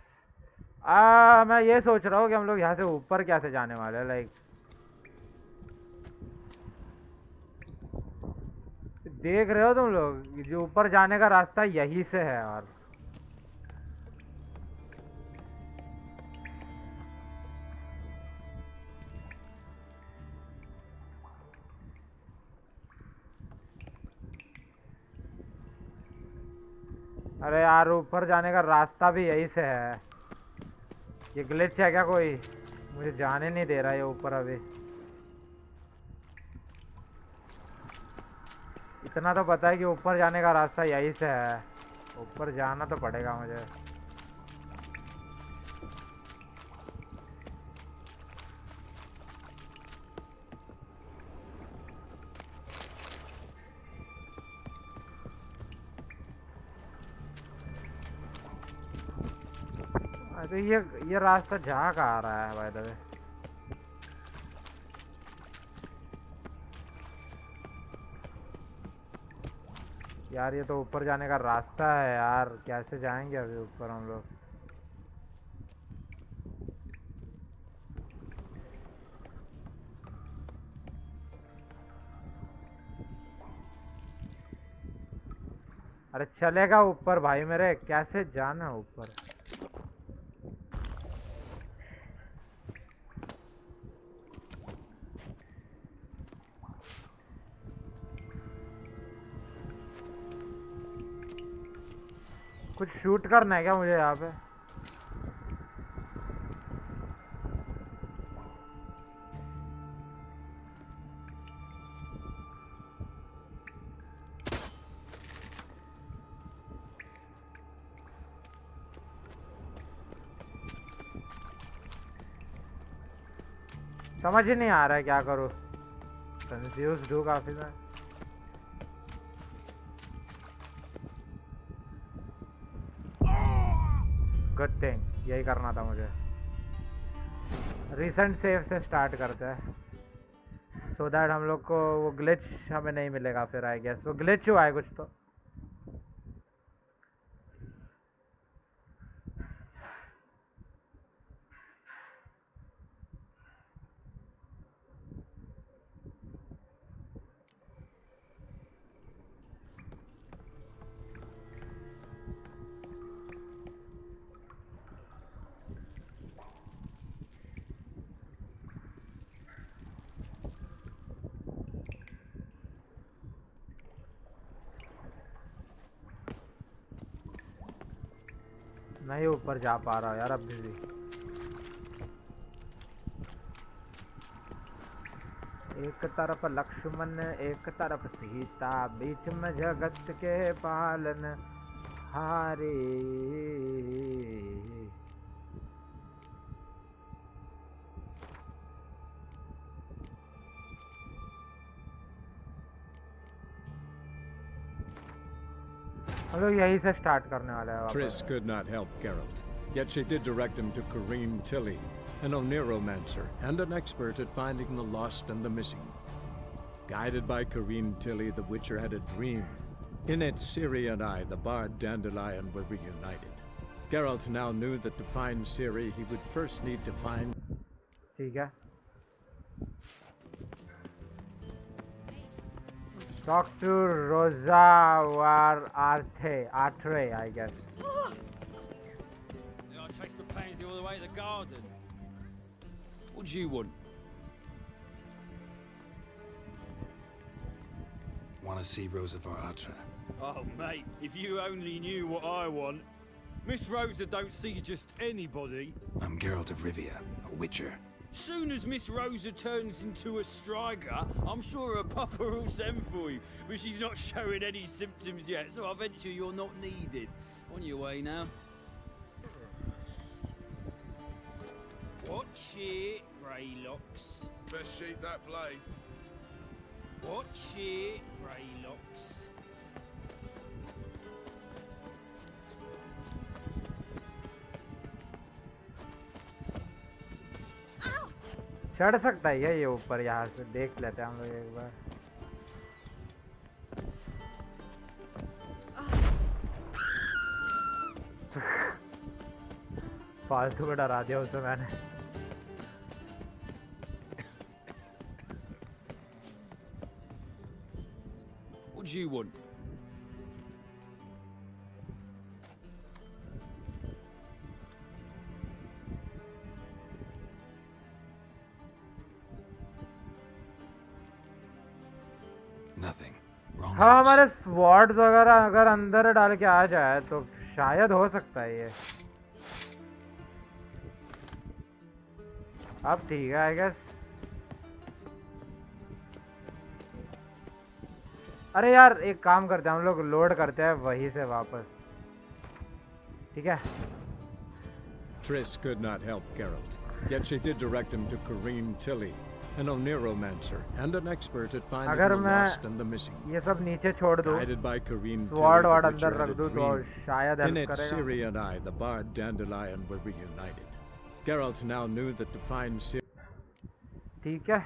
मैं ये सोच रहा हूँ कि हम लोग यहाँ से ऊपर कैसे जाने वाले हैं। लाइक देख रहे हो तुम लोग, जो ऊपर जाने का रास्ता यहीं से है। और अरे यार, ऊपर जाने का रास्ता भी यहीं से है। ये ग्लिच है क्या कोई? मुझे जाने नहीं दे रहा है ऊपर अभी। इतना तो पता है कि ऊपर जाने का रास्ता यहीं से है। ऊपर जाना तो पड़ेगा मुझे। तो ये रास्ता जहाँ का आ रहा है बाय द वे? यार ये तो ऊपर जाने का रास्ता है यार, कैसे जाएंगे अभी ऊपर हम लोग? अरे चलेगा ऊपर भाई मेरे, कैसे जाना ऊपर? कुछ शूट करना है क्या मुझे यहाँ पे? समझ ही नहीं आ रहा है क्या करूँ। कंफ्यूज हूँ काफी मैं। गुड थिंग, यही करना था मुझे। रिसेंट सेव से स्टार्ट करते हैं सो दैट हम लोग को वो ग्लिच हमें नहीं मिलेगा फिर। आई गेस वो ग्लिच हुआ है कुछ तो। नहीं ऊपर जा पा रहा यार अब भी। एक तरफ लक्ष्मण एक तरफ सीता, बीच में जगत के पालन हारे। हम लोग यहीं से स्टार्ट करने वाले हैं। Triss could not help Geralt, yet she did direct him to Corrine Tilly, an Oneromancer and an expert at finding the lost and the missing. Guided by Corrine Tilly, the Witcher had a dream. In it, Ciri and I, the bard Dandelion, were reunited. Geralt now knew that to find Ciri, he would first need to find... ठीक है। Talk to Rosa or Atre, I guess. I chased the pansy all the way to the garden. What do you want? Want to see Rosa var Atre? Oh, mate, if you only knew what I want. Miss Rosa don't see just anybody. I'm Geralt of Rivia, a Witcher. Soon as Miss Rosa turns into a striker, I'm sure her papa will send for you. But she's not showing any symptoms yet, so I venture you're not needed. On your way now. Watch it, Greylocks. Best sheet that blade. Watch it, Greylocks. चढ़ सकता है ये ऊपर, यहाँ से देख लेते हैं हम लोग एक बार। फालतू को डरा दिया उसे मैंने. What do you want? Nothing. Wrong हाँ house. हमारे स्वॉर्ड्स वगैरह अगर अंदर डाल के आ जाए तो शायद हो सकता है ये. अब ठीक है आई गेस. अरे यार एक काम करते हैं हम लोग लोड करते हैं वहीं से वापस. ठीक है. Triss could not help Geralt, yet she did direct him to Corrine Tilly, an Oniromancer and an expert at finding अगर the मैं lost and the missing. ये सब नीचे छोड़ दूँ, Guided by Corrine sword Tilly, ward the अंदर Witcher रख had a दूँ तो dream. शायद In हेल्प it, करेगा. Ciri and I, the bard Dandelion, were reunited. Geralt now knew that to find Ciri. ठीक है.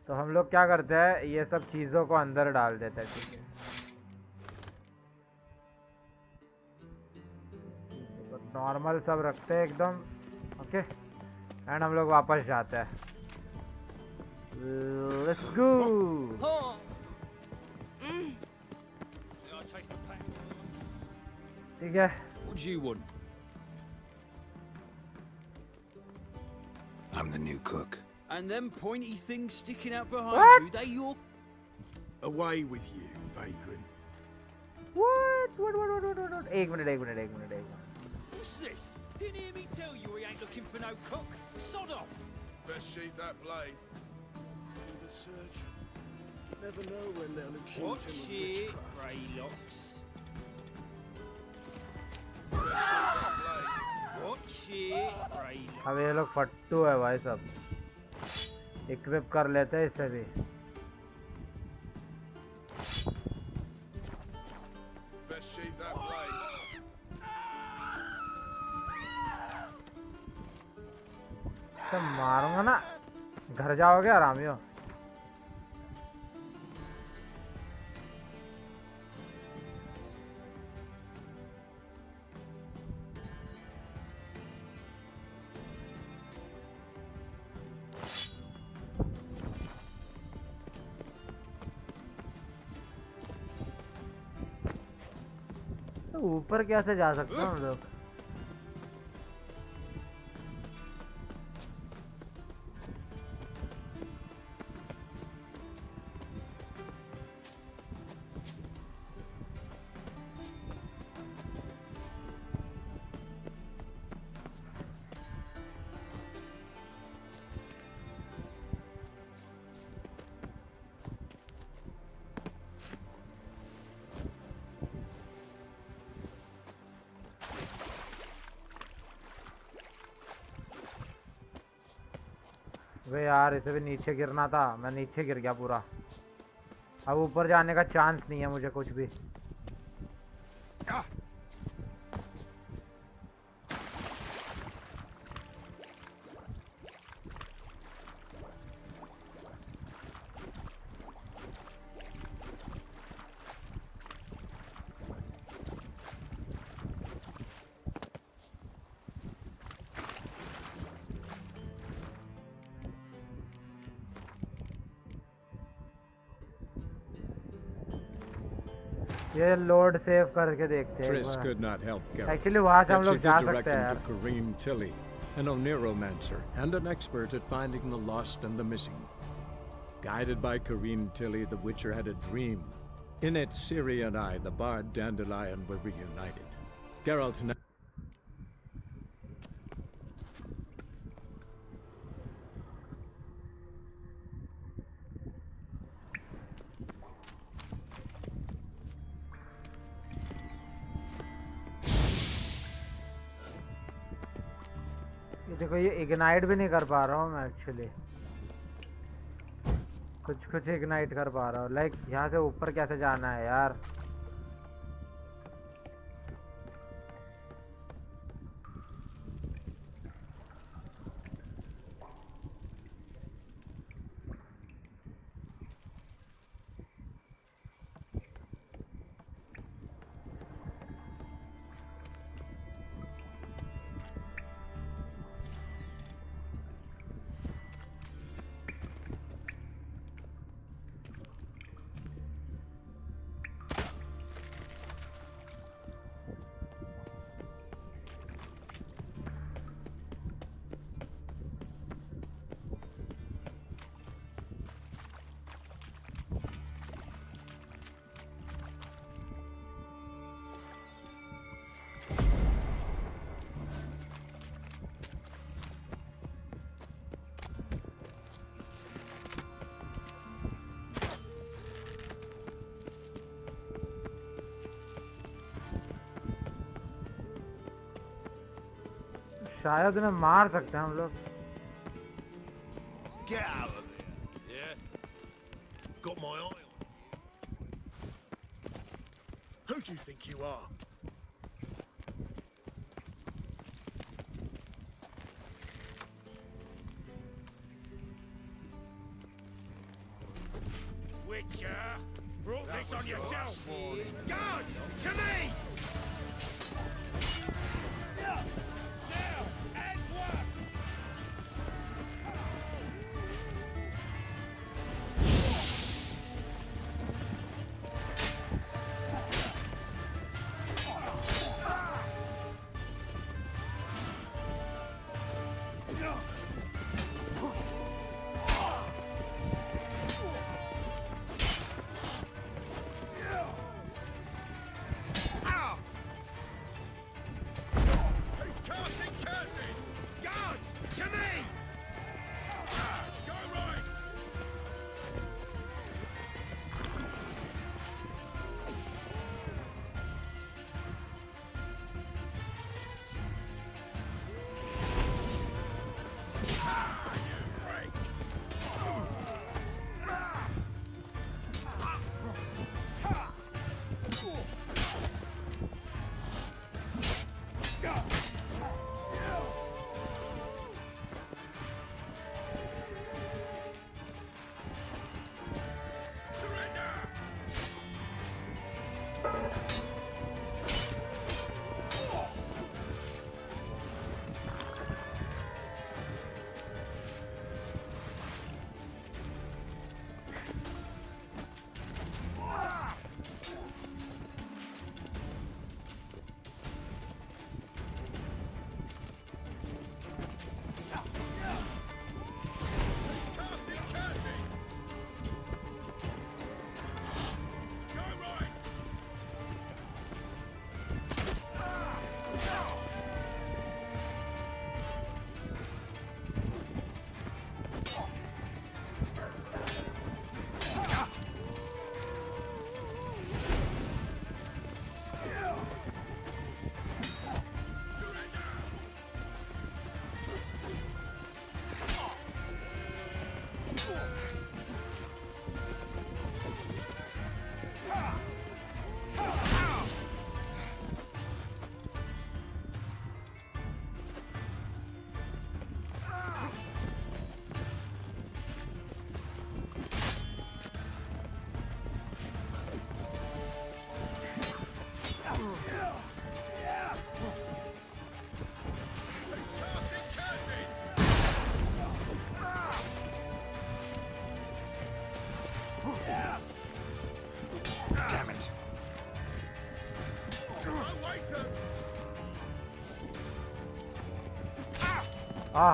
तो हम लोग क्या करते हैं ये सब चीज़ों को अंदर डाल देते हैं. ठीक है. नॉर्मल सब रखते हैं एकदम. ओके. एंड हम लोग वापस जाते हैं. Let's go. ठीक है. What do you want? I'm the new cook. And them pointy things sticking out behind What? you, they your... Away with you, vagrant. What? एक minute. What's this? Didn't hear me tell you we ain't looking for no cook? Sod off! Best sheath that blade. Do the surgeon. Never know when they'll accuse Watch him of it, witchcraft. Greylocks. Best sheath that blade. Watch it, Greylocks. अब ये लोग फट्टू है भाई सब. Equip कर लेते हैं इसे भी. Best sheath that blade. तो मारूंगा ना. घर जाओगे आरामियों. तो ऊपर कैसे जा सकते हैं हम लोग. वे यार इसे भी नीचे गिरना था. मैं नीचे गिर गया पूरा. अब ऊपर जाने का चांस नहीं है मुझे कुछ भी. ये लोड सेव करके देखते हैं. Triss could not help Geralt. Actually वहां से हम Yet she लोग जा did direct सकते हैं him यार. to Corrine Tilly, an Oniromancer and an expert at finding the lost and the missing. Guided by Corrine Tilly, the Witcher had a dream. In it, Ciri and I, the bard Dandelion, were reunited. Geralt now. देखो ये ignite भी नहीं कर पा रहा हूँ मैं actually. कुछ इग्नाइट कर पा रहा हूँ. लाइक यहाँ से ऊपर कैसे जाना है यार. शायद उन्हें मार सकते हैं हम लोग। Get out of there, yeah? Got my eye on you. Who do you think you are? Witcher, brought this on yourself. Guards, to me! Now, as work!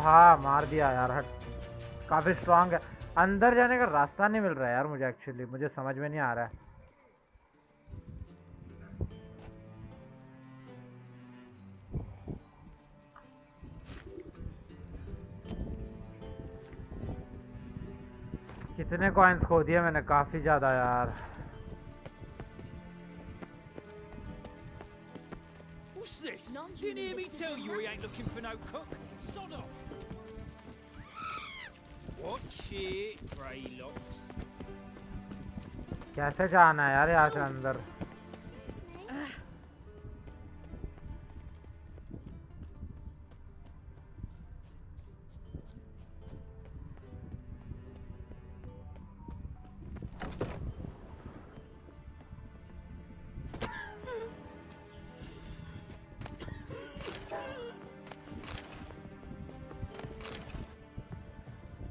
हाँ मार दिया यार। हट, काफी स्ट्रांग है। अंदर जाने का रास्ता नहीं मिल रहा है यार मुझे, एक्चुअली मुझे समझ में नहीं आ रहा है। कितने कॉइन्स खो दिए मैंने, काफी ज्यादा यार। What's this? Didn't hear me tell you we ain't looking for no cook? Sod off! Watch it, Greylocks. कैसे जाना है यार यहाँ से अंदर?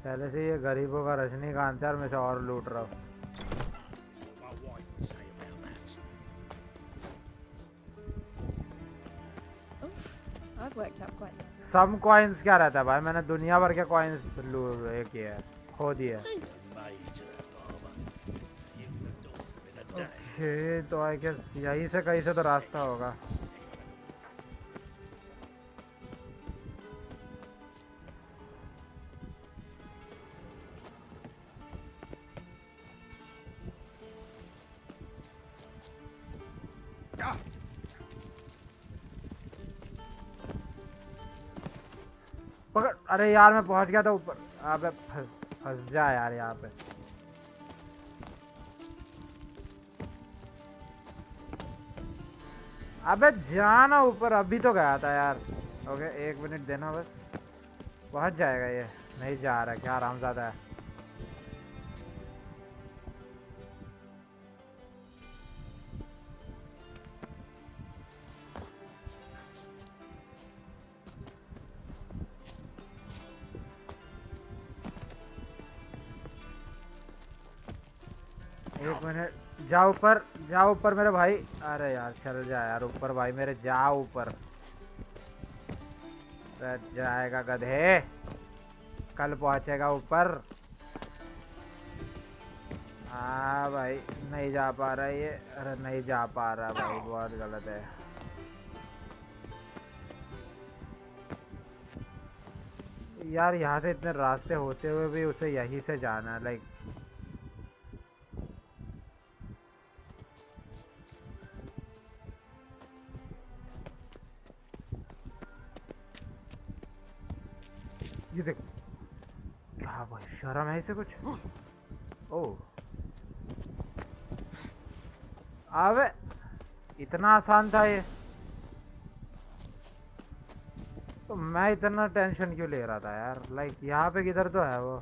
पहले से ये गरीबों का रजनीकांत यार, मैं से और लूट रहा हूँ। सम कॉइन्स क्या रहता है भाई? मैंने दुनिया भर के कॉइन्स किए हैं, खो दिए। ओके, तो आई गेस यहीं से कहीं से तो रास्ता होगा। पकड़। अरे यार मैं पहुंच गया था ऊपर। अबे फंस जा यार यहाँ पे। अबे जाना ऊपर, अभी तो गया था यार। ओके 1 मिनट देना बस, पहुंच जाएगा ये। नहीं जा रहा, क्या आरामज़ादा है। एक मिनट, जा ऊपर मेरे भाई। अरे यार चल जा यार ऊपर भाई मेरे, जा ऊपर। जाएगा गधे, कल पहुंचेगा ऊपर। हाँ भाई नहीं जा पा रहा ये। अरे नहीं जा पा रहा भाई, बहुत गलत है। यार यहाँ से इतने रास्ते होते हुए भी उसे यहीं से जाना है, लाइक ये देख। क्या भाई शर्म है इसे कुछ। ओह अबे इतना आसान था ये, तो मैं इतना टेंशन क्यों ले रहा था यार। लाइक यहाँ पे किधर तो है वो।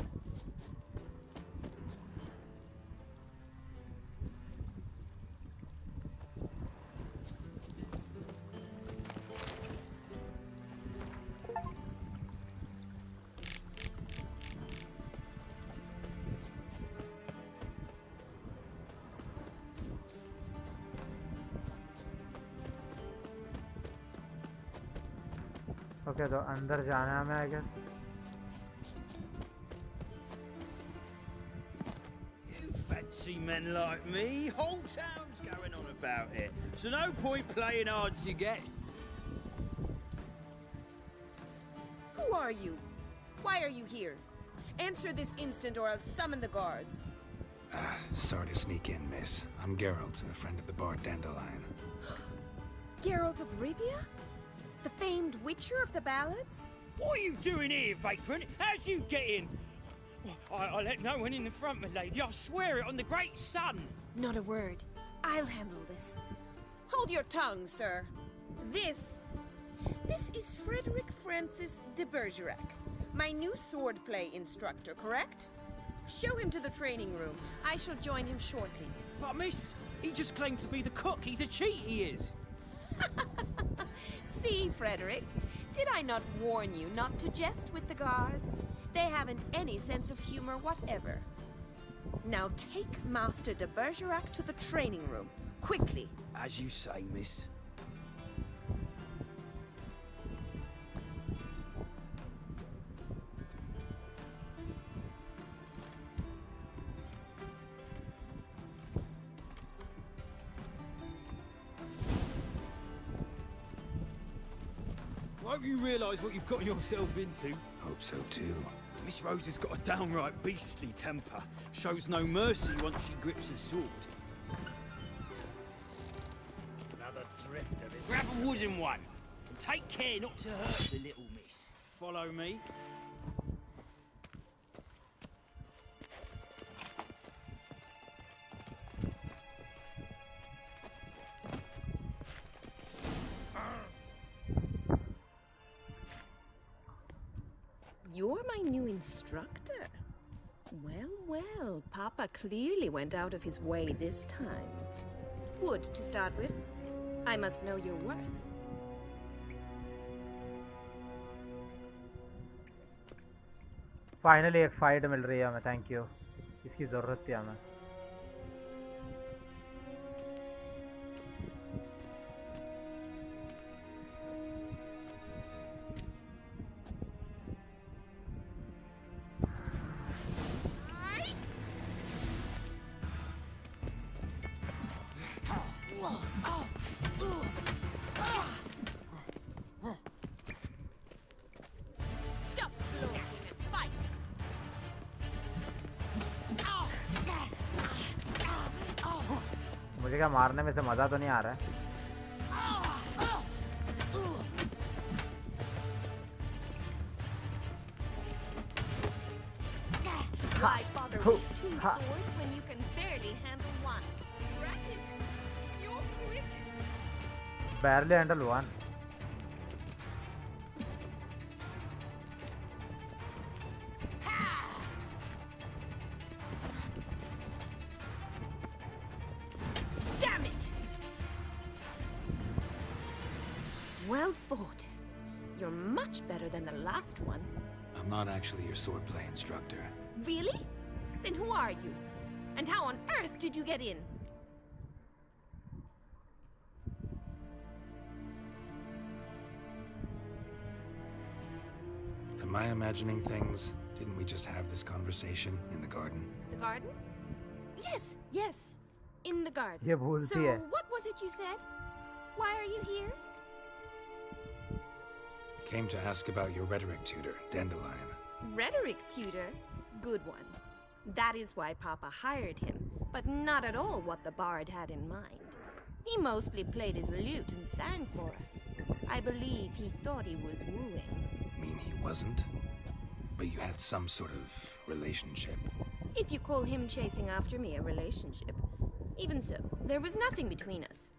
ओके तो अंदर जाना है हमें I guess. You fancy men like me? Whole town's going on about it. So no point playing hard to get. Who are you? Why are you here? Answer this instant or I'll summon the guards. Sorry to sneak in, miss. I'm Geralt, a friend of the bard Dandelion. Geralt of Rivia? The famed witcher of the ballads? What are you doing here, vagrant? How'd you get in? I let no one in the front, my lady. I swear it on the great sun. Not a word. I'll handle this. Hold your tongue, sir. This is Frederick Francis de Bergerac, my new swordplay instructor, correct? Show him to the training room. I shall join him shortly. But miss, he just claimed to be the cook. He's a cheat, he is. See, Frederick, did I not warn you not to jest with the guards? They haven't any sense of humor whatever. Now take Master de Bergerac to the training room, quickly. As you say, miss. Hope you realise what you've got yourself into. Hope so too. Miss Rose has got a downright beastly temper. Shows no mercy once she grips a sword. Another drift of it. Grab a wooden one. And take care not to hurt the little miss. Follow me. You're my new instructor. Well, well, Papa clearly went out of his way this time. Wood, to start with. I must know your worth. Finally एक fight मिल रही है हमें, thank you. इसकी ज़रूरत थी हमें। मुझे क्या मारने में से मज़ा तो नहीं आ रहा है। Why bother with two swords when you can barely handle one? Granted, you're quick. Barely handle one. Damn it! Well fought. You're much better than the last one. I'm not actually your swordplay instructor. Really? Then who are you? And how on earth did you get in? Am I imagining things? Didn't we just have this conversation in the garden? The garden? Yes, yes. In the garden. ये भूलती So, है. what was it you said? Why are you here? Came to ask about your rhetoric tutor, Dandelion. Rhetoric tutor? Good one. That is why Papa hired him, but not at all what the bard had in mind. He mostly played his lute and sang for us. I believe he thought he was wooing. Mean he wasn't? But you had some sort of relationship. If you call him chasing after me a relationship. Even so, there was nothing between us.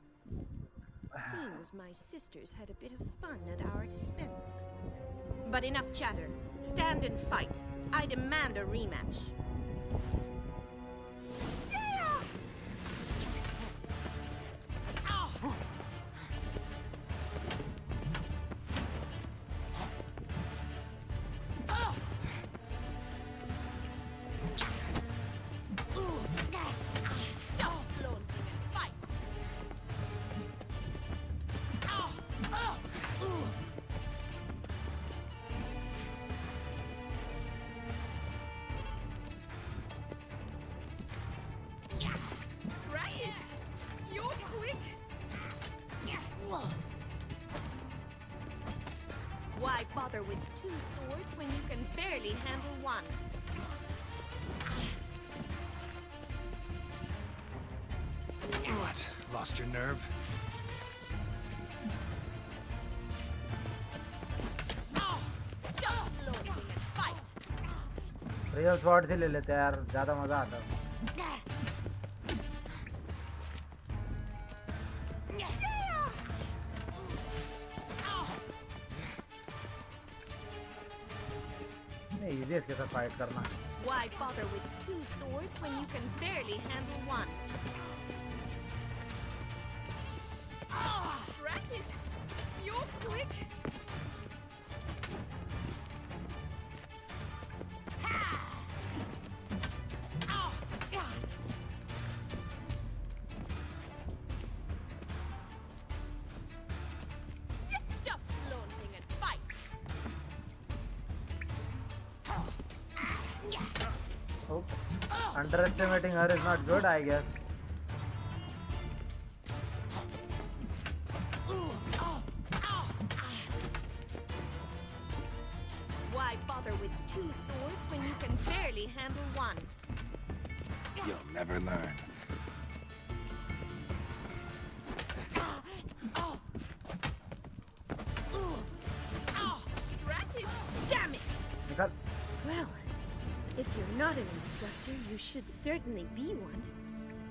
Seems my sisters had a bit of fun at our expense. But enough chatter. Stand and fight. I demand a rematch. Why bother with two swords when you can barely handle one? What? Lost your nerve? Stop lording and fight! Real sword से ले लेते हैं यार, ज़्यादा मज़ा आता है. Easy इसके साथ फाइट करना. Why bother with two swords when you can barely handle one? Drat it! You're quick! Stop flaunting and fight! Oh. Underestimating her is not good, I guess. Why bother with two swords when you can barely handle one? You'll never learn. Drat it! Damn it! Well, if you're not an instructor, you should certainly be one.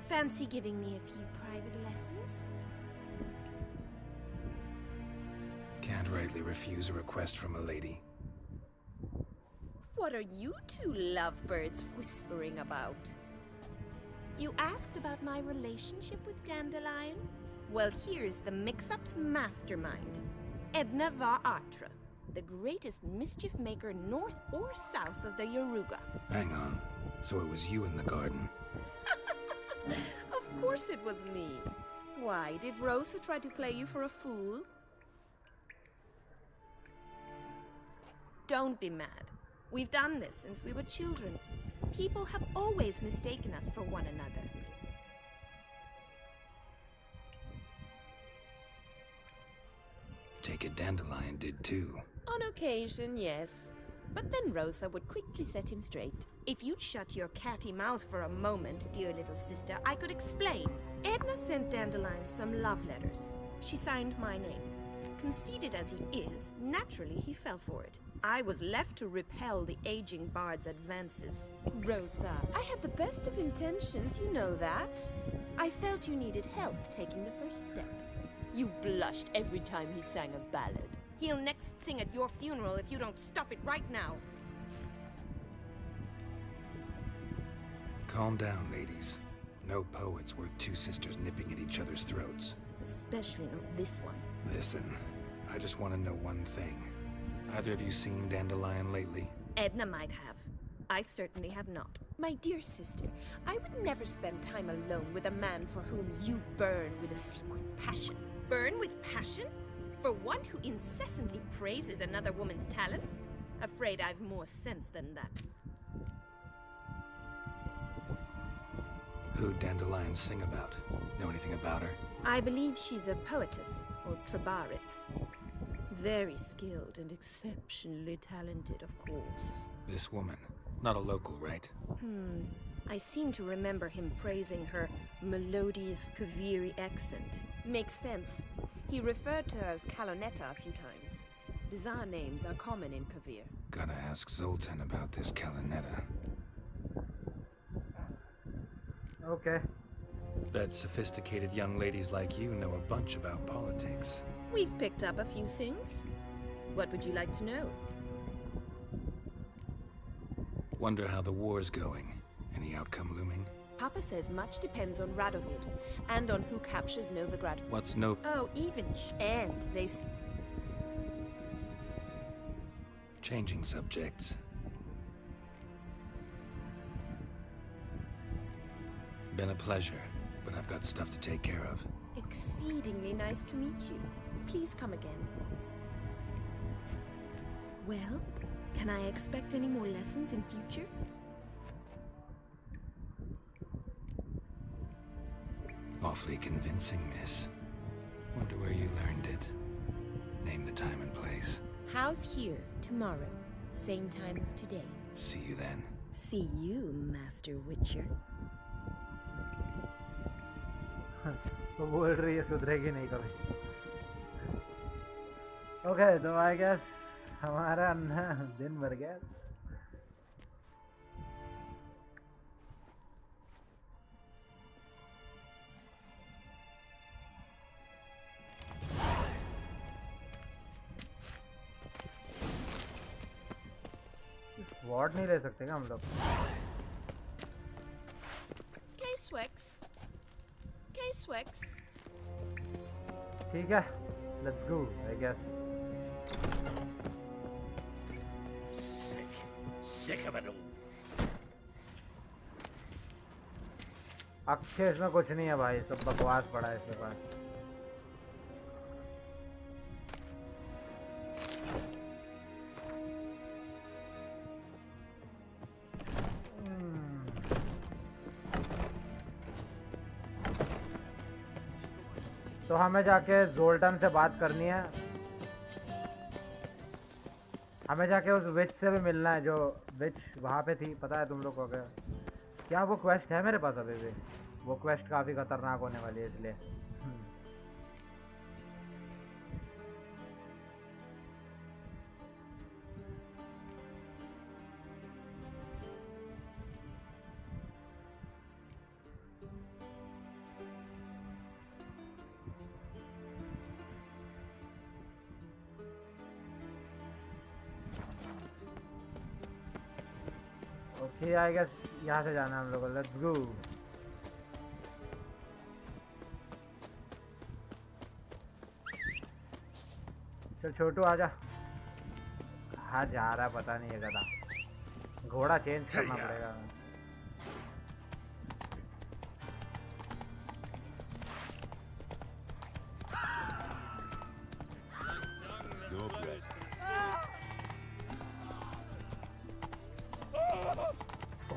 Fancy giving me a few private lessons? Can't rightly refuse a request from a lady. What are you two lovebirds whispering about? You asked about my relationship with Dandelion? Well, here's the mix-up's mastermind. Edna Atra, the greatest mischief maker north or south of the Yaruga. Hang on. So it was you in the garden? Of course it was me. Why, did Rosa try to play you for a fool? Don't be mad. We've done this since we were children. People have always mistaken us for one another. Take it Dandelion did too. On occasion, yes. But then Rosa would quickly set him straight. If you'd shut your catty mouth for a moment, dear little sister, I could explain. Edna sent Dandelion some love letters. She signed my name. Conceited as he is, naturally he fell for it. I was left to repel the aging bard's advances. Rosa, I had the best of intentions, you know that. I felt you needed help taking the first step. You blushed every time he sang a ballad. He'll next sing at your funeral if you don't stop it right now. Calm down, ladies. No poet's worth two sisters nipping at each other's throats. Especially not this one. Listen, I just want to know one thing. Either of you seen Dandelion lately? Edna might have. I certainly have not. My dear sister, I would never spend time alone with a man for whom you burn with a secret passion. Burn with passion? For one who incessantly praises another woman's talents? Afraid I've more sense than that. Who'd Dandelion sing about? Know anything about her? I believe she's a poetess, or Trebaritz. Very skilled and exceptionally talented, of course. This woman. Not a local, right? I seem to remember him praising her melodious Kaviri accent. Makes sense. He referred to her as Kalonetta a few times. Bizarre names are common in Kavir. Gotta ask Zoltan about this Kalonetta. Okay. Bet sophisticated young ladies like you know a bunch about politics. We've picked up a few things. What would you like to know? Wonder how the war's going. Any outcome looming? Papa says much depends on Radovid, and on who captures Novigrad. What's no... Oh, even and they... Changing subjects. Been a pleasure, but I've got stuff to take care of. Exceedingly nice to meet you. Please come again. Well, can I expect any more lessons in future? Awfully convincing, miss. Wonder where you learned it. Name the time and place. House here, tomorrow. Same time as today. See you then. See you, Master Witcher. वो बोल रही है सुधरेगी नहीं कभी. Okay, तो I guess हमारा दिन भर गया. वॉर्ड नहीं ले सकते क्या हम लोग? K-Swex. K-Swex. ठीक है, let's go, I guess. Sick of it all. Akshay इसमें कुछ नहीं है भाई, सब बकवास पड़ा है इसके पास. तो हमें जाके जोल्टन से बात करनी है. हमें जाके उस विच से भी मिलना है जो विच वहाँ पे थी. पता है तुम लोग को क्या वो क्वेस्ट है मेरे पास अभी भी? वो क्वेस्ट काफ़ी खतरनाक होने वाली है इसलिए. ओके आई गेस यहाँ से जाना है हम लोगों को. Let's go. चल छोटू आजा. कहाँ जा रहा है पता नहीं है गधा. घोड़ा चेंज करना पड़ेगा.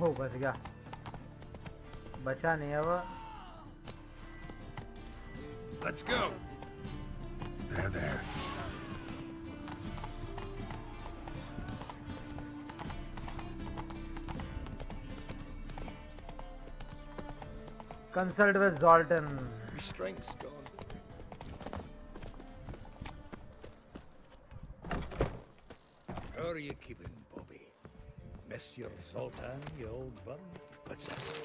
ओह बच गया. बचा नहीं है वो. Let's go. There. Consult with Zoltan. Restraint's gone. How are bookkeeping, Bobby. Miss your Zoltan, you old bird? What's that?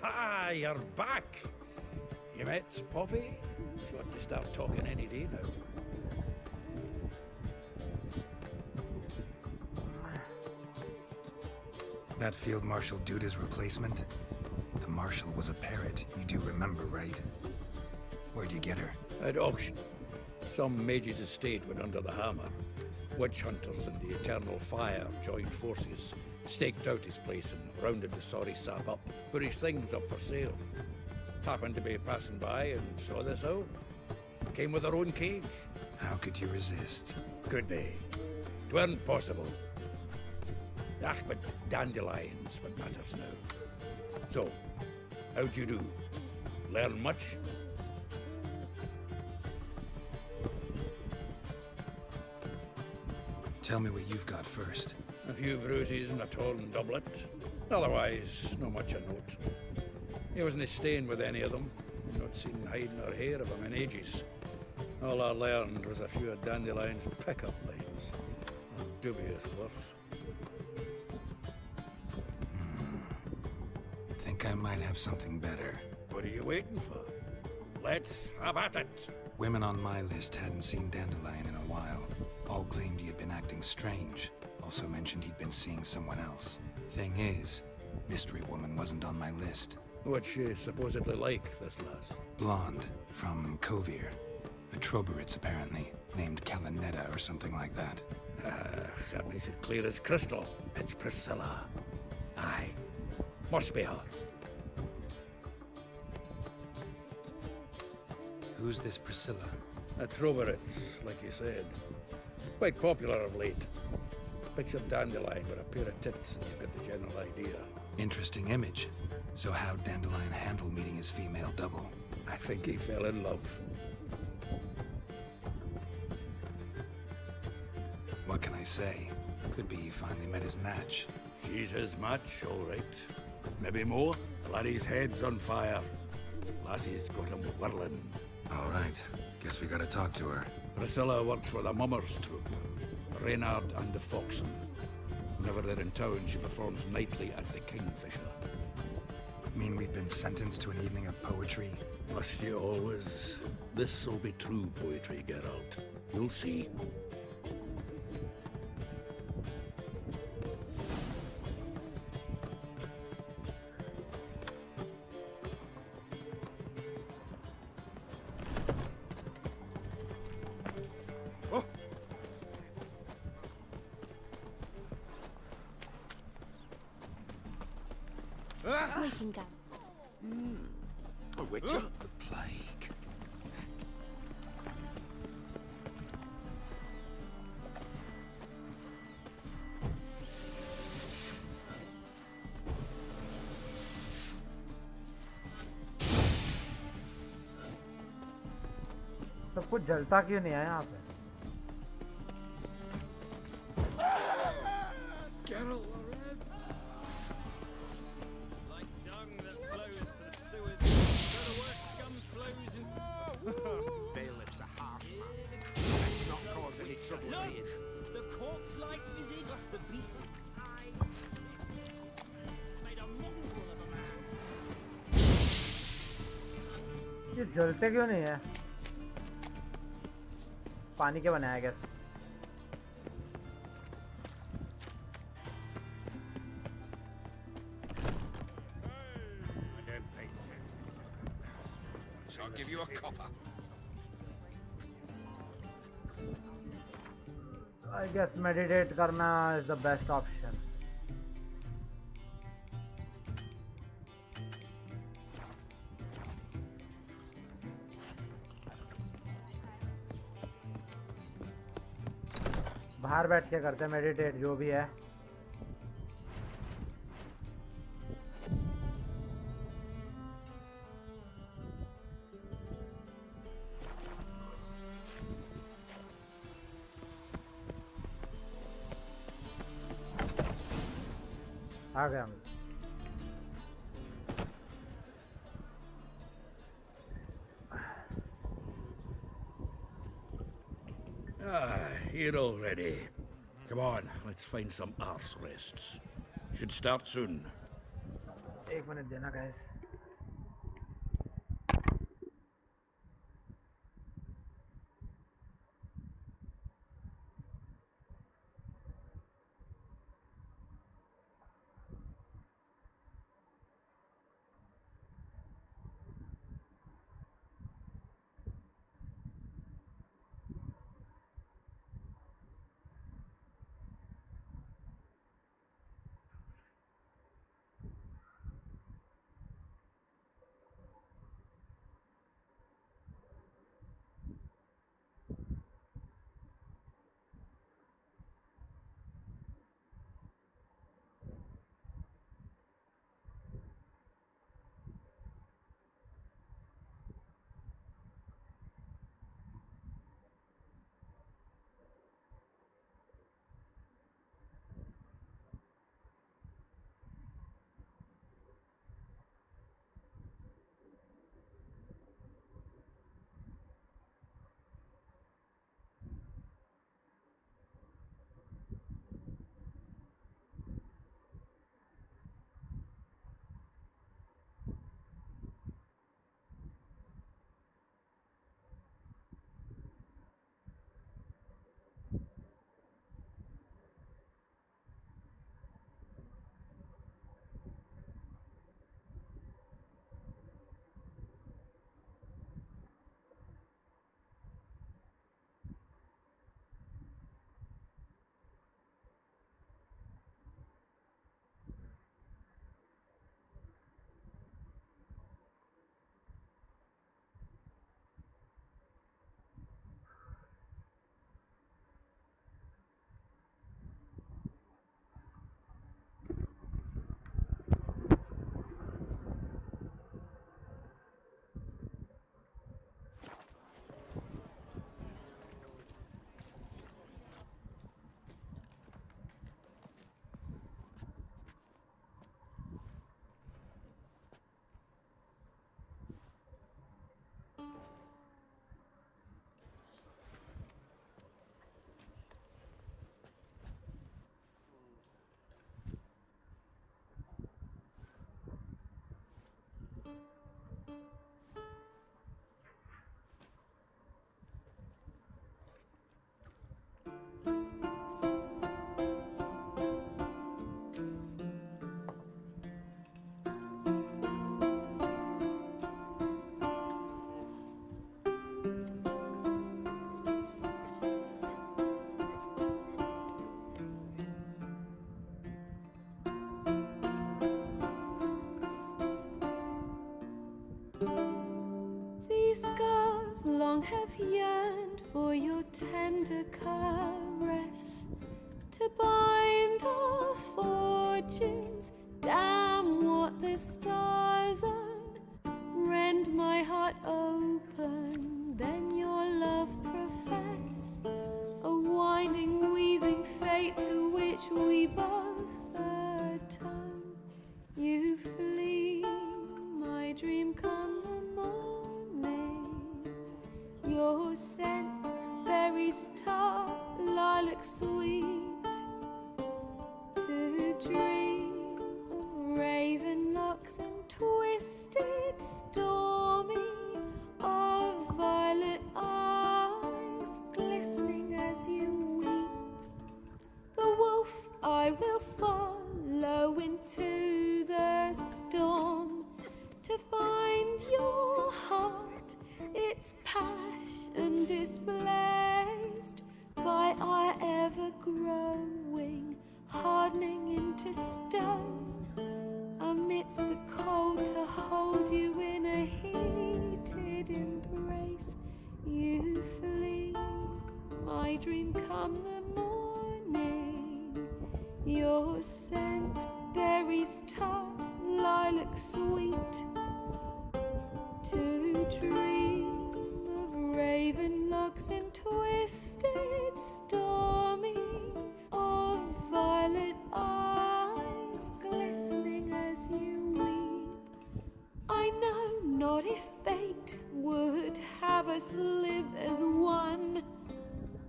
Ah, you're back! You met Poppy? She ought to start talking any day now. That Field Marshal Duda's replacement? The Marshal was a parrot, you do remember, right? Where'd you get her? At auction. Some mage's estate went under the hammer. Witch hunters and the Eternal Fire joined forces, staked out his place and rounded the sorry sap up, put his things up for sale. Happened to be passing by and saw this out. Came with their own cage. How could you resist? Could they? 'Tweren't possible. Ah, but dandelions what matters now. So, how'd you do? Learn much? Tell me what you've got first. A few bruises and a torn doublet. Otherwise, not much a note. He wasn't staying with any of them. Not seen hide nor hair of him in ages. All I learned was a few of Dandelion's pickup lines. Of dubious worth. Think I might have something better. What are you waiting for? Let's have at it! Women on my list hadn't seen Dandelion in a while. All claimed he had been acting strange. Also mentioned he'd been seeing someone else. Thing is, Mystery Woman wasn't on my list. What's she supposedly like, this lass? Blonde, from Kovir. A Troberitz, apparently, named Kalinetta or something like that. That makes it clear as crystal. It's Priscilla. Aye. Must be her. Who's this Priscilla? A Troberitz, like you said. Quite popular of late. Picture Dandelion with a pair of tits and you've got the general idea. Interesting image. So how'd Dandelion handle meeting his female double? I think he fell in love. What can I say? Could be he finally met his match. She's his match, all right. Maybe more. The laddie's head's on fire. Lassie's got him whirling. All right. Guess we gotta talk to her. Priscilla works for the Mummers troupe. Reynard and the Foxen. Whenever they're in town, she performs nightly at the Kingfisher. Mean we've been sentenced to an evening of poetry? Must you always? This'll be true poetry, Geralt. You'll see. We can go. A witcher? The plague. सब कुछ जलता क्यों नहीं है यहाँ पे? Bailiff's a harsh man. Let's not cause any trouble here. The corpse-like visage, the beast made a mongrel of a man. ये जलते क्यों नहीं है? पानी के बनाया gas? I'll give you a copper. I guess meditate करना is the best option. बाहर बैठ के करते मेडिटेट जो भी है. आ गया हम. Ah, here already. Come on, let's find some arse rests. Should start soon. 1 minute देना guys. Long have yearned for your tender caress, to bind our fortunes. Damn what the stars own. Rend my heart open, then your love profess. A winding, weaving fate to which we both atone. You flee, my dream come the morning. Your scent, berries tart, lilac sweet. To dream of raven locks and twisted, stormy, of violet eyes glistening as you weep. The wolf I will follow into the storm, to find your heart, its passion displaced by our ever-growing, hardening into stone. Amidst the cold, to hold you in a heated embrace. You flee, my dream come the morning. Your scent, berries tart, lilac sweet. To dream of raven locks and twisted, stormy, of violet eyes glistening as you weep. I know not if fate would have us live as one,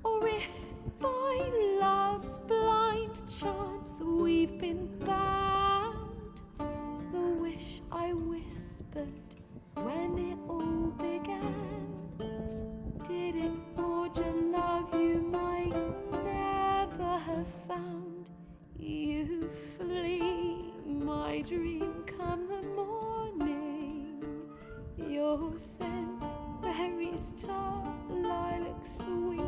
or scent, berries tart, lilac sweet.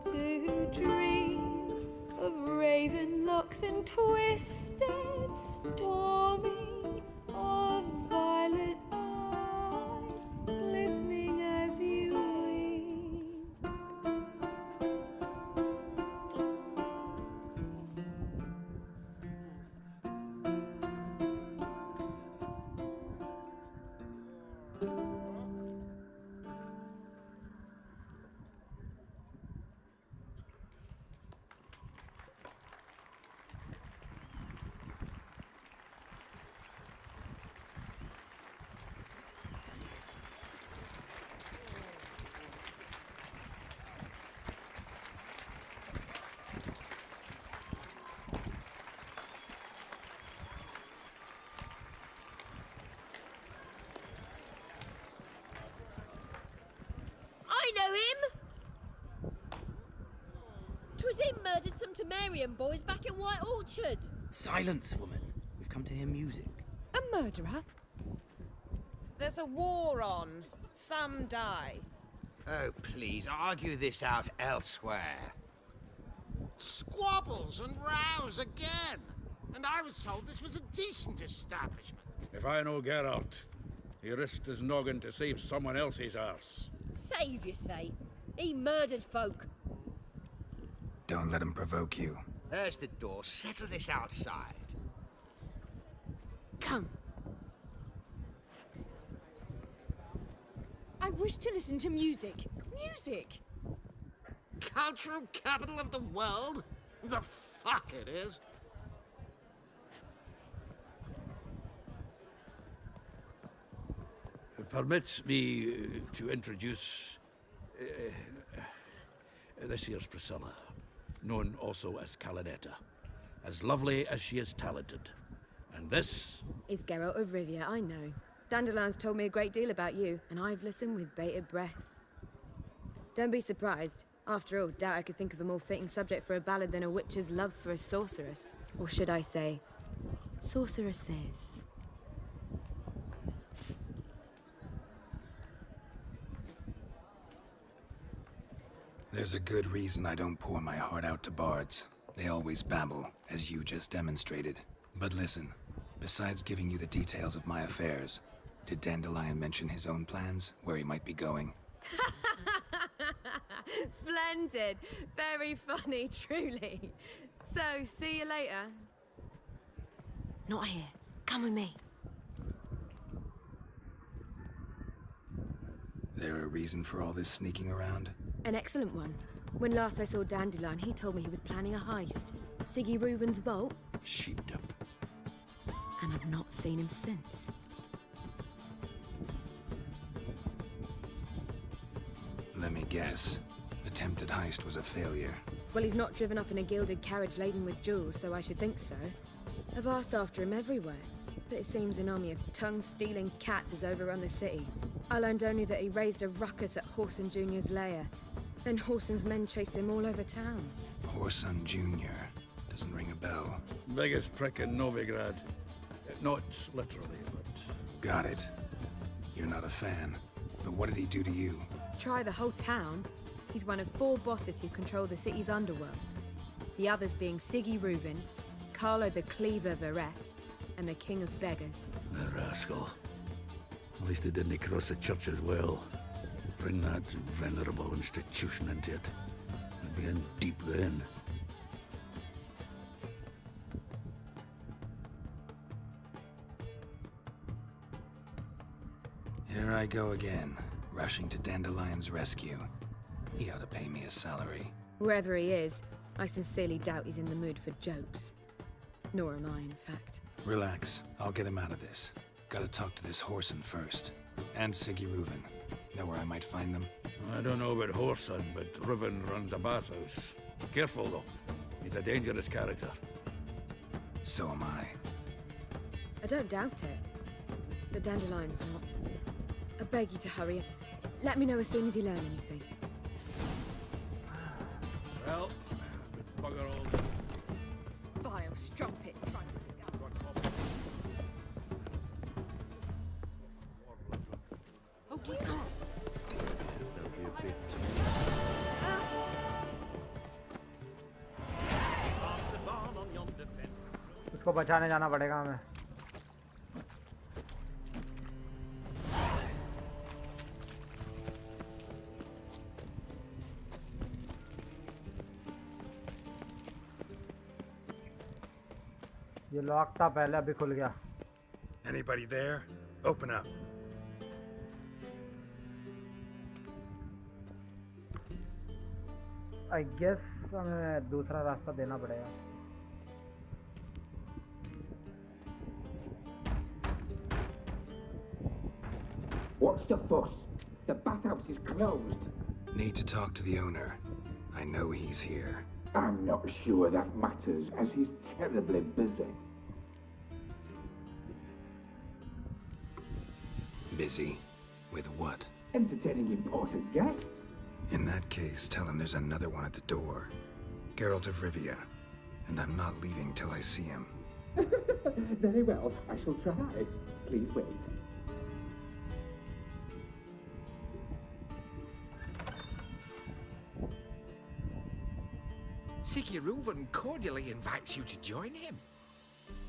To dream of raven locks and twisted stormy, of violet eyes glistening as you weep. I know him! 'Twas him murdered some Temerian boys back in White Orchard. Silence, woman. We've come to hear music. A murderer? There's a war on. Some die. Oh, please, argue this out elsewhere. Squabbles and rows again. And I was told this was a decent establishment. If I know Geralt, he risked his noggin to save someone else's arse. Save, you say? He murdered folk. Don't let him provoke you. There's the door. Settle this outside. Come. I wish to listen to music. Music! Cultural capital of the world? The fuck it is. Permit me to introduce this here's Priscilla, known also as Calinetta, as lovely as she is talented. And this Is Geralt of Rivia, I know. Dandelion's told me a great deal about you, and I've listened with bated breath. Don't be surprised. After all, doubt I could think of a more fitting subject for a ballad than a witch's love for a sorceress. Or should I say, sorceresses. There's a good reason I don't pour my heart out to bards. They always babble, as you just demonstrated. But listen, besides giving you the details of my affairs, did Dandelion mention his own plans, where he might be going? Splendid. Very funny, truly. So, see you later. Not here. Come with me. There a reason for all this sneaking around? An excellent one. When last I saw Dandelion, he told me he was planning a heist. Siggy Reuven's vault. sheepdip. And I've not seen him since. Let me guess. Attempted heist was a failure. Well, he's not driven up in a gilded carriage laden with jewels, so I should think so. I've asked after him everywhere, but it seems an army of tongue-stealing cats has overrun the city. I learned only that he raised a ruckus at Whoreson Jr.'s lair. Then Whoreson's men chased him all over town. Whoreson Jr. Doesn't ring a bell. Biggest prick in Novigrad. Not literally, but... Got it. You're not a fan. But what did he do to you? Try the whole town. He's one of 4 bosses who control the city's underworld. The others being Siggy Reuven, Carlo the Cleaver Varese, and the King of Beggars. The rascal. At least he didn't cross the church as well. Bring that venerable institution into it. I'd be in deep then. Here I go again, rushing to Dandelion's rescue. He ought to pay me a salary. Wherever he is, I sincerely doubt he's in the mood for jokes. Nor am I, in fact. Relax, I'll get him out of this. Gotta talk to this Whoreson first. And Siggy Reuven. Know where I might find them? I don't know about Whoreson, but Reuven runs a bathhouse. Careful, though. He's a dangerous character. So am I. I don't doubt it. But Dandelion's not. I beg you to hurry. Let me know as soon as you learn anything. Well, good bugger all. Vile strumpet trying to pick up. इसको बचाने जाना पड़ेगा हमें। ये lock था पहले, अभी खुल गया। Anybody there? Open up. I guess हमें दूसरा रास्ता देना पड़ेगा। What's the fuss? The bathhouse is closed. Need to talk to the owner. I know he's here. I'm not sure that matters, as he's terribly busy. Busy? With what? Entertaining important guests. In that case, tell him there's another one at the door. Geralt of Rivia. And I'm not leaving till I see him. Very well, I shall try. Please wait. Siguruvin cordially invites you to join him.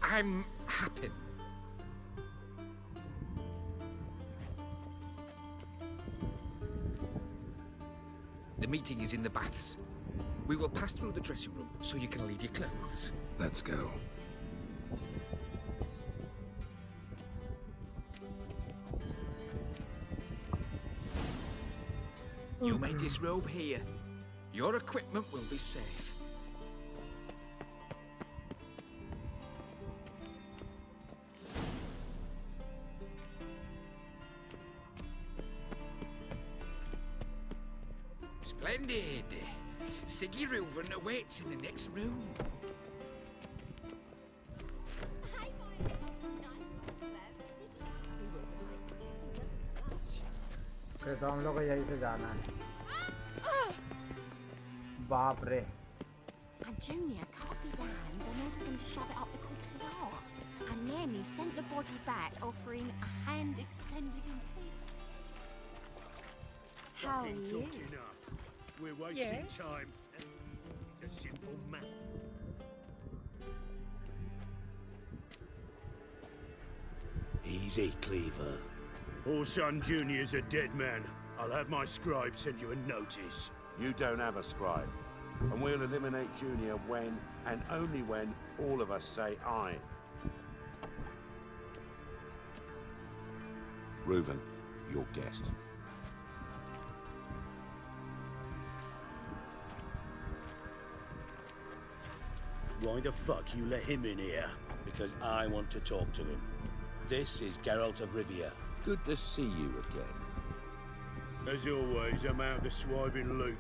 I'm happy. The meeting is in the baths. We will pass through the dressing room so you can leave your clothes. Let's go. You may disrobe here. Your equipment will be safe. Splendid. Siguruvin awaits in the next room. तो हम लोग को यहीं से जाना है। बाप रे। And Junior cut off his hand and ordered them to shove it up the corpse's arse. And then he sent the body back, offering a hand extended in peace. How are you? Talked enough. We're wasting Yes? time. A simple man. Easy, Cleaver. Orson Jr.'s a dead man. I'll have my scribe send you a notice. You don't have a scribe. And we'll eliminate Junior when, and only when, all of us say aye. Reuven, your guest. Why the fuck you let him in here? Because I want to talk to him. This is Geralt of Rivia. Good to see you again. As always, I'm out of the swiving loop.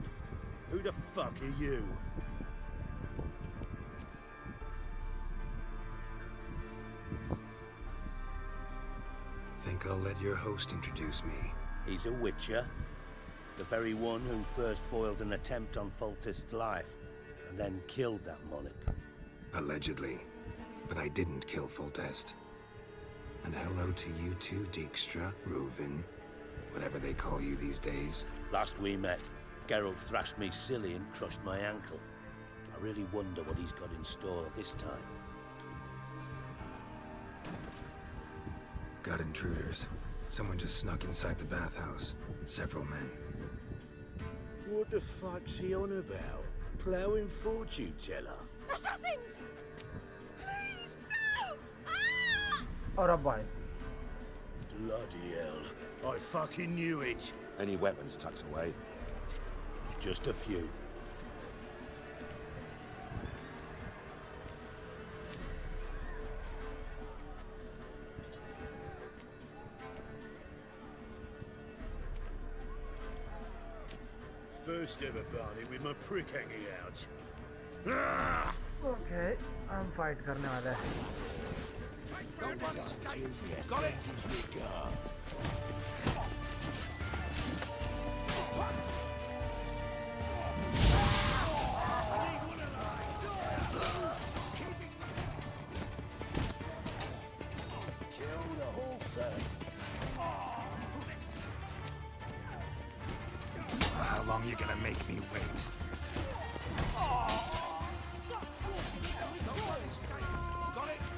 Who the fuck are you? Think I'll let your host introduce me. He's a witcher. The very one who first foiled an attempt on Foltest's life, and then killed that monarch. Allegedly. But I didn't kill Foltest. And hello to you too, Dijkstra, Reuven, whatever they call you these days. Last we met, Geralt thrashed me silly and crushed my ankle. I really wonder what he's got in store this time. Got intruders. Someone just snuck inside the bathhouse. Several men. What the fuck's he on about? Ploughing fortune teller? Assassins! Please, no! और अब भाई Bloody hell. I fucking knew it. Any weapons tucked away? Just a few. First ever party with my prick hanging out. Ah! Okay, हम fight करने वाले हैं. Got it? How long are you gonna make me wait? Got it?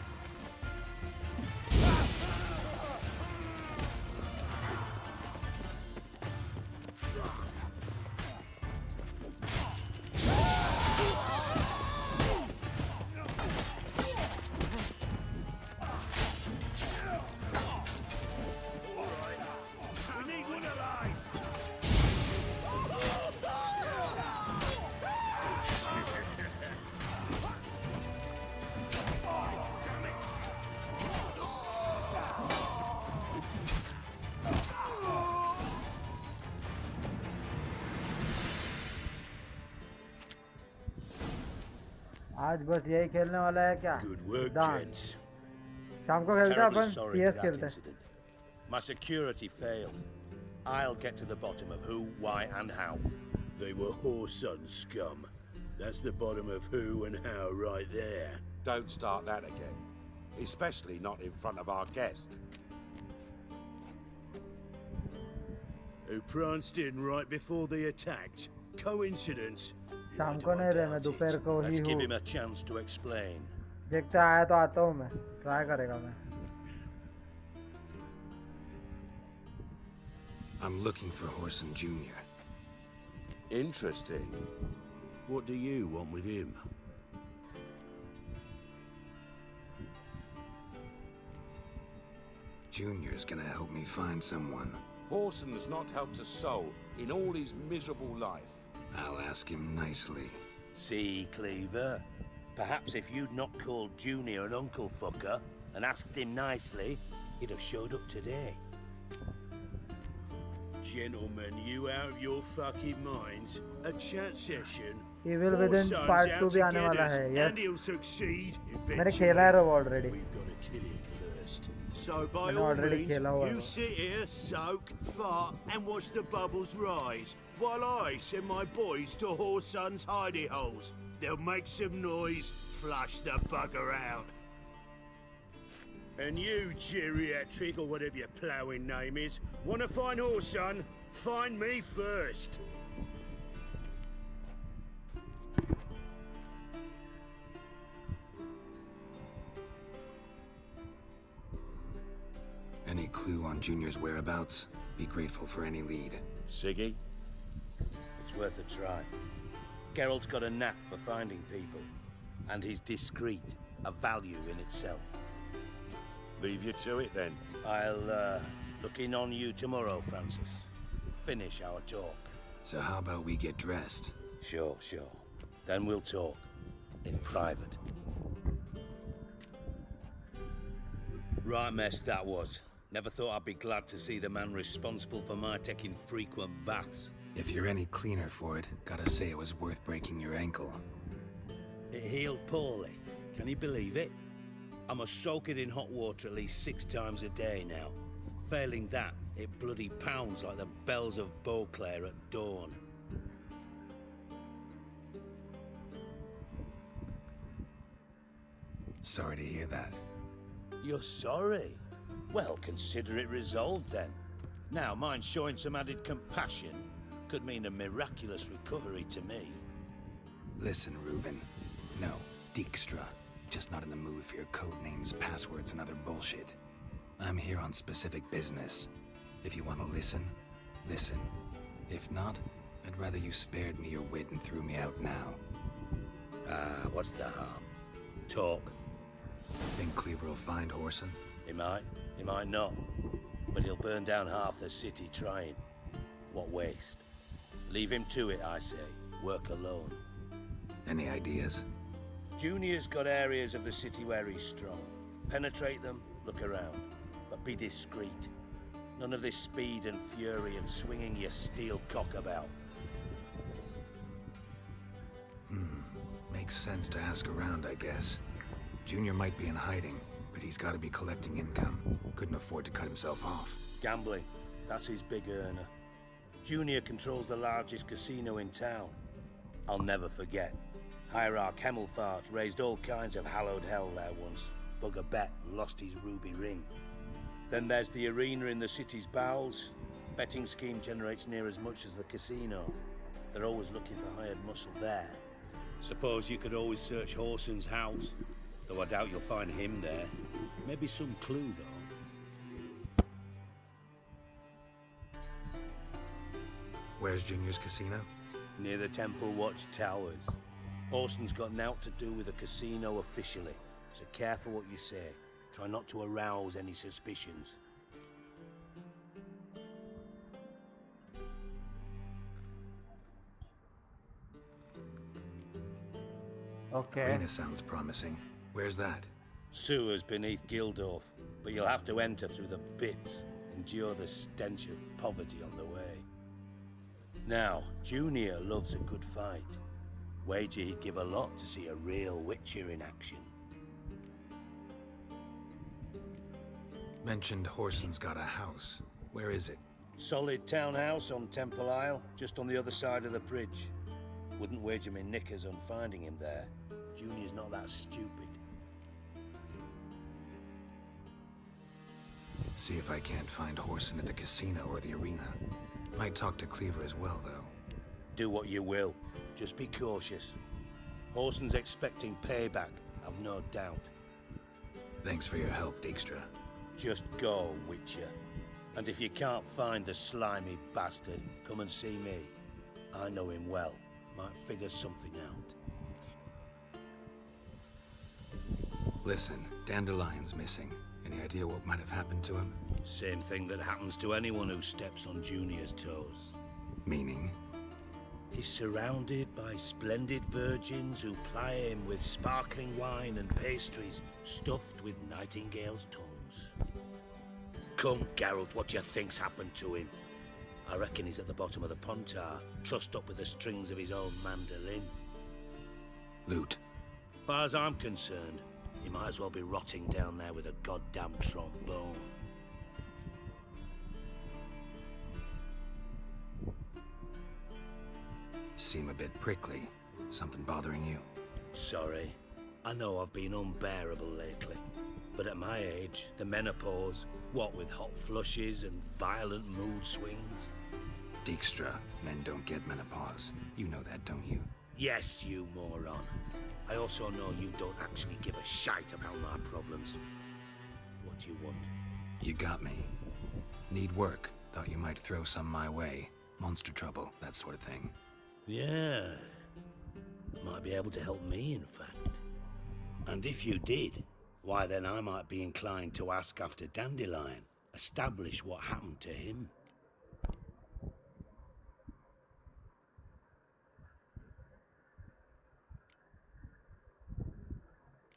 आज बस यही खेलने वाला है क्या? Good work, Dance. gents. शाम को खेलते हैं Terribly upon sorry for CS that खेलते हैं. incident. My security failed. I'll get to the bottom of who, why, and how. They were whoreson scum. That's the bottom of who and how right there. Don't start that again. Especially not in front of our guest. Who pranced in right before they attacked. Coincidence? शाम को नहीं रहे, मैं दोपहर को ही Let's give हूँ. him a chance to explain. देखते आया तो आता हूँ मैं. ट्राई करेगा मैं. I'm looking for Horson Jr. Interesting. What do you want with him? Junior's gonna help me find someone. Horson's not helped a soul in all his miserable life. I'll ask him nicely. See, Cleaver? Perhaps if you'd not called Junior an uncle fucker and asked him nicely, he'd have showed up today. Gentlemen, you out of your fucking minds? A chat session? Evil Within Horson's Part out 2 to भी आने get वाला us, है. Yes. and he'll succeed मैंने खेला है वो already. We've got to kill him first. So by मैंने all already means, खेला हुआ है you वो. sit here, soak, fart, and watch the bubbles rise, while I send my boys to Horson's hidey holes. They'll make some noise, flush the bugger out. And you, geriatric, or whatever your ploughing name is, want to find Horson? Find me first. Any clue on Junior's whereabouts? Be grateful for any lead. Siggy? It's worth a try. Geralt's got a knack for finding people, and he's discreet, a value in itself. Leave you to it then. I'll look in on you tomorrow, Francis. Finish our talk. So how about we get dressed? Sure. Then we'll talk. In private. Right mess that was. Never thought I'd be glad to see the man responsible for my taking frequent baths. If you're any cleaner for it, gotta say it was worth breaking your ankle. It healed poorly. Can you believe it? I must soak it in hot water at least 6 times a day now. Failing that, it bloody pounds like the bells of Beauclair at dawn. Sorry to hear that. You're sorry? Well, consider it resolved then. Now, mind showing some added compassion could mean a miraculous recovery to me. Listen, Reuven. No, Dijkstra. Just not in the mood for your code names, passwords, and other bullshit. I'm here on specific business. If you want to listen, listen. If not, I'd rather you spared me your wit and threw me out now. What's the harm? Talk. Think Cleaver will find Horson? He might not. But he'll burn down half the city trying. What waste. Leave him to it, I say. Work alone. Any ideas? Junior's got areas of the city where he's strong. Penetrate them, look around. But be discreet. None of this speed and fury and swinging your steel cock about. Makes sense to ask around, I guess. Junior might be in hiding, but he's got to be collecting income. Couldn't afford to cut himself off. Gambling. That's his big earner. Junior controls the largest casino in town. I'll never forget. Hierarch Hemmelfart raised all kinds of hallowed hell there once. Bugger bet and lost his ruby ring. Then there's the arena in the city's bowels. Betting scheme generates near as much as the casino. They're always looking for hired muscle there. Suppose you could always search Horson's house. Though I doubt you'll find him there. Maybe some clue, though. Where's Junior's casino? Near the Temple Watch Towers. Horson's got naught to do with the casino officially, so careful what you say. Try not to arouse any suspicions. Okay. Arena sounds promising. Where's that? Sewers beneath Gildorf, but you'll have to enter through the pits, endure the stench of poverty on the way. Now, Junior loves a good fight. Wager he'd give a lot to see a real Witcher in action. Mentioned Horson's got a house. Where is it? Solid townhouse on Temple Isle, just on the other side of the bridge. Wouldn't wager me knickers on finding him there. Junior's not that stupid. See if I can't find Horson at the casino or the arena. Might talk to Cleaver as well, though. Do what you will. Just be cautious. Horson's expecting payback, I've no doubt. Thanks for your help, Dijkstra. Just go, Witcher. And if you can't find the slimy bastard, come and see me. I know him well. Might figure something out. Listen, Dandelion's missing. Any idea what might have happened to him? Same thing that happens to anyone who steps on Junior's toes. Meaning? He's surrounded by splendid virgins who ply him with sparkling wine and pastries stuffed with nightingales' tongues. Come, Geralt, what do you think's happened to him? I reckon he's at the bottom of the Pontar, trussed up with the strings of his own mandolin. Loot. Far as I'm concerned, he might as well be rotting down there with a goddamn trombone. Seem a bit prickly. Something bothering you? Sorry. I know I've been unbearable lately. But at my age, the menopause, what with hot flushes and violent mood swings. Dijkstra, men don't get menopause. You know that, don't you? Yes, you moron. I also know you don't actually give a shite about my problems. What do you want? You got me. Need work. Thought you might throw some my way. Monster trouble, that sort of thing. Yeah. Might be able to help me, in fact. And if you did, why then I might be inclined to ask after Dandelion, establish what happened to him.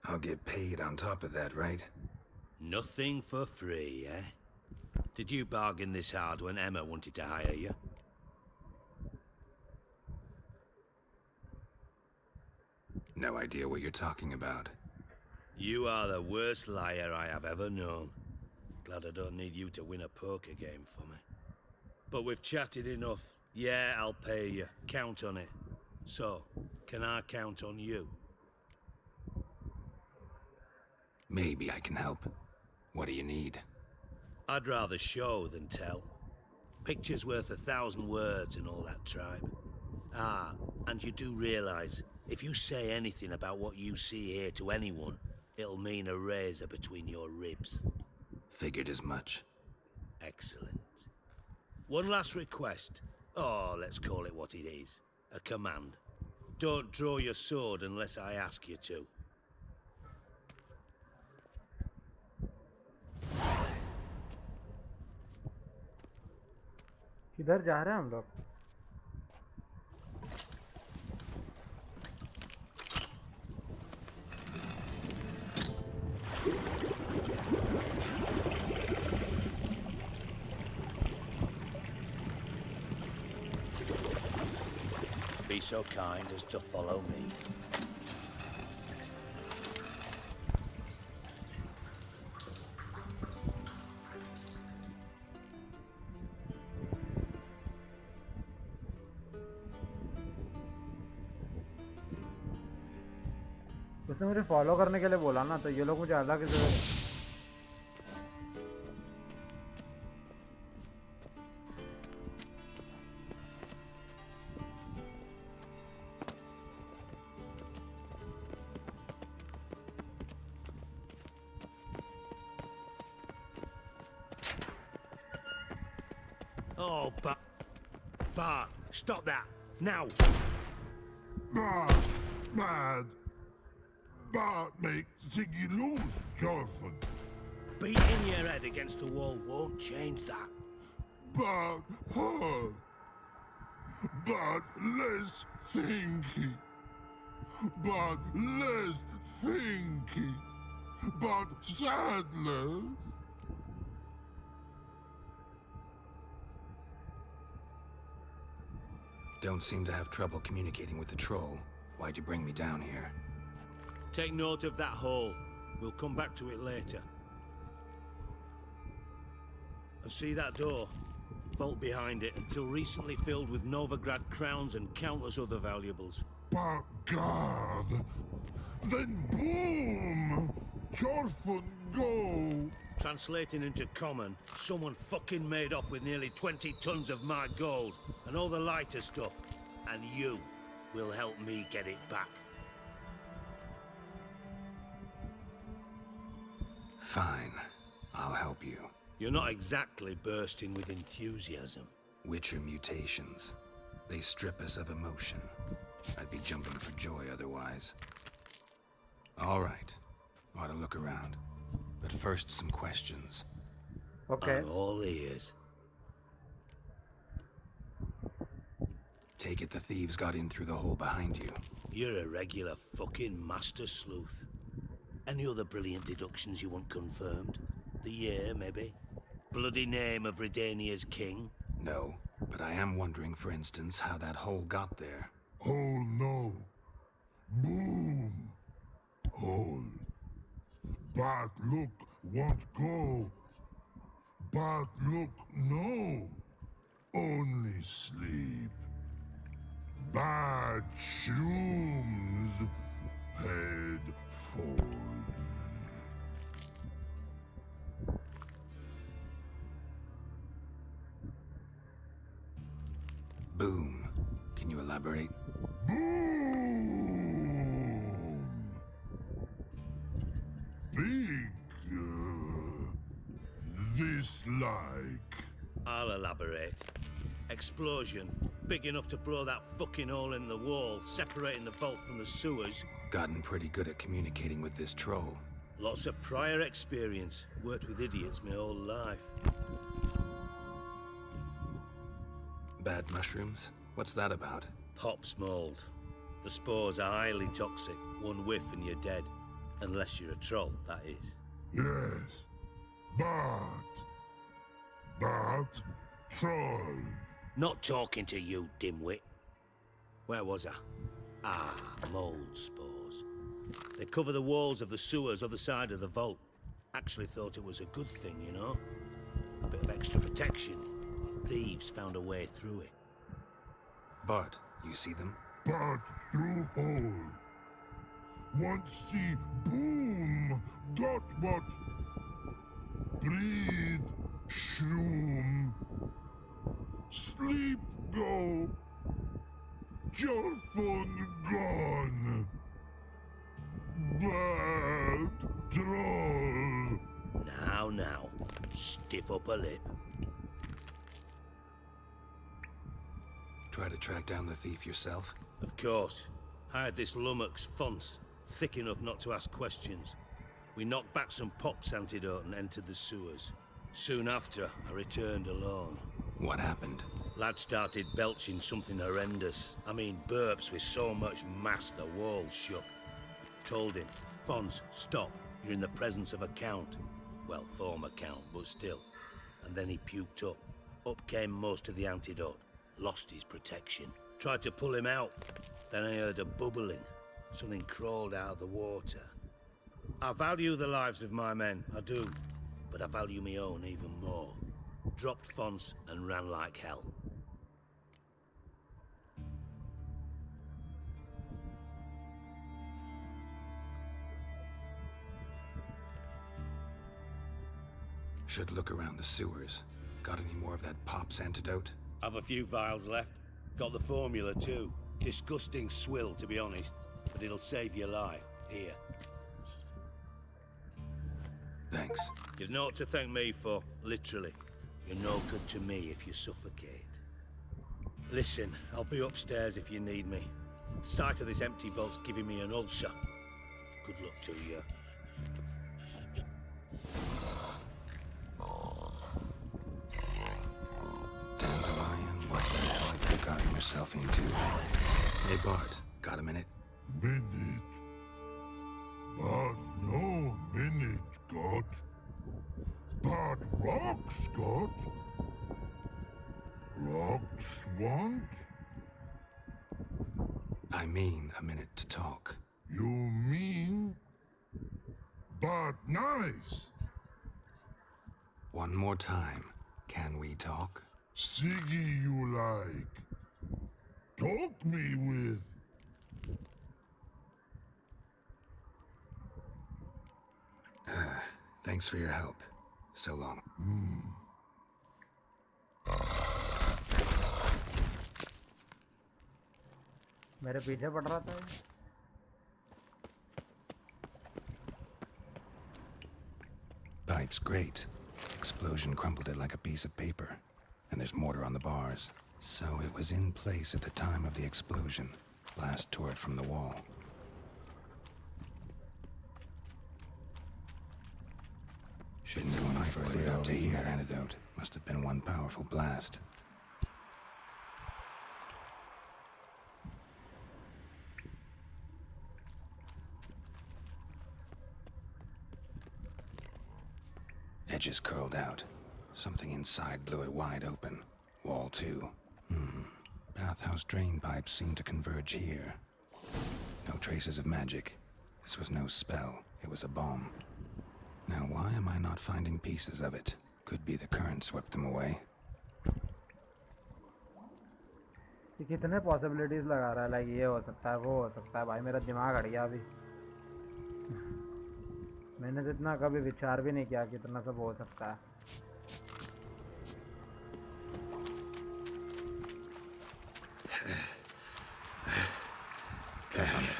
I'll get paid on top of that, right? Nothing for free, eh? Did you bargain this hard when Emma wanted to hire you? No idea what you're talking about. You are the worst liar I have ever known. Glad I don't need you to win a poker game for me. But we've chatted enough. Yeah, I'll pay you. Count on it. So, can I count on you? Maybe I can help. What do you need? I'd rather show than tell. Picture's worth 1,000 words and all that tribe. Ah, and you do realize, if you say anything about what you see here to anyone, it'll mean a razor between your ribs. Figured as much. Excellent. One last request. Oh, let's call it what it is. A command. Don't draw your sword unless I ask you to. किधर जा रहे हैं हम लोग? Be so kind as to follow me. उसने मुझे follow करने के लिए बोला ना, तो ये लोग मुझे अलग से Oh, Bart, stop that, now! Bart, mad. Bart makes Ziggy lose, Jonathan. Beating your head against the wall won't change that. Bart hurt. Bart less thinky. Bart less thinky. Bart sadness. Don't seem to have trouble communicating with the troll. Why'd you bring me down here? Take note of that hole. We'll come back to it later. And see that door? Vault behind it, until recently filled with Novigrad crowns and countless other valuables. By God! Then boom! Jorfun go! Translating into common, someone fucking made off with nearly 20 tons of my gold, and all the lighter stuff. And you will help me get it back. Fine. I'll help you. You're not exactly bursting with enthusiasm. Witcher mutations. They strip us of emotion. I'd be jumping for joy otherwise. All right. Ought to look around. But first, some questions. Okay. I'm all ears. Take it the thieves got in through the hole behind you. You're a regular fucking master sleuth. Any other brilliant deductions you want confirmed? The year, maybe? Bloody name of Redania's king? No, but I am wondering, for instance, how that hole got there. Hole no. Boom! Hole. Bad look won't go. Bad look no. Only sleep. Bad shrooms. Headphone. Boom. Can you elaborate? Boom! Big. This like. I'll elaborate. Explosion. Big enough to blow that fucking hole in the wall, separating the vault from the sewers. Gotten pretty good at communicating with this troll. Lots of prior experience. Worked with idiots my whole life. Bad mushrooms? What's that about? Pops mold. The spores are highly toxic. One whiff and you're dead. Unless you're a troll, that is. Yes. But troll. Not talking to you, dimwit. Where was I? Ah, mold spores. They cover the walls of the sewers other side of the vault. Actually thought it was a good thing, you know? A bit of extra protection. Thieves found a way through it. Bart, you see them? But through hole. Want see boom. Got what? Breathe. Shroom. Sleep go. Jorfun gone. Bad troll. Now. Stiff up a lip. Try to track down the thief yourself? Of course. Hired this lummox, Fons. Thick enough not to ask questions. We knocked back some Pop's antidote and entered the sewers. Soon after, I returned alone. What happened? Lad started belching something horrendous. I mean, burps with so much mass the walls shook. Told him, Fons, stop. You're in the presence of a count. Well, former count, but still. And then he puked up. Up came most of the antidote. Lost his protection. Tried to pull him out. Then I heard a bubbling. Something crawled out of the water. I value the lives of my men, I do. But I value my own even more. Dropped Fons and ran like hell. Should look around the sewers. Got any more of that Pop's antidote? Have a few vials left. Got the formula too. Disgusting swill, to be honest. But it'll save your life. Here. Thanks. You've naught to thank me for, literally. You're no good to me if you suffocate. Listen, I'll be upstairs if you need me. Sight of this empty vault's giving me an ulcer. Good luck to you. Dandelion, what the hell have you gotten yourself into? Hey Bart, got a minute? Minute. But no minute got. But rocks got. Rocks want. I mean a minute to talk. You mean? But nice. One more time. Can we talk? Siggy you like. Talk me with. Thanks for your help. So long. मेरे पीछे पड़ रहा था ये। Pipe's great. Explosion crumpled it like a piece of paper. And there's mortar on the bars. So it was in place at the time of the explosion. Blast tore it from the wall. Shouldn't go any further out to hear that antidote. Must have been one powerful blast. Edges curled out. Something inside blew it wide open. Wall too. Bathhouse drain pipes seemed to converge here. No traces of magic. This was no spell. It was a bomb. Now why am I not finding pieces of it? Could be the current swept them away. ये कितने possibilities लगा रहा है, like ये हो सकता है, वो हो सकता है। भाई मेरा दिमाग हट गया अभी। मैंने तो इतना कभी विचार भी नहीं किया कितना सब हो सकता है।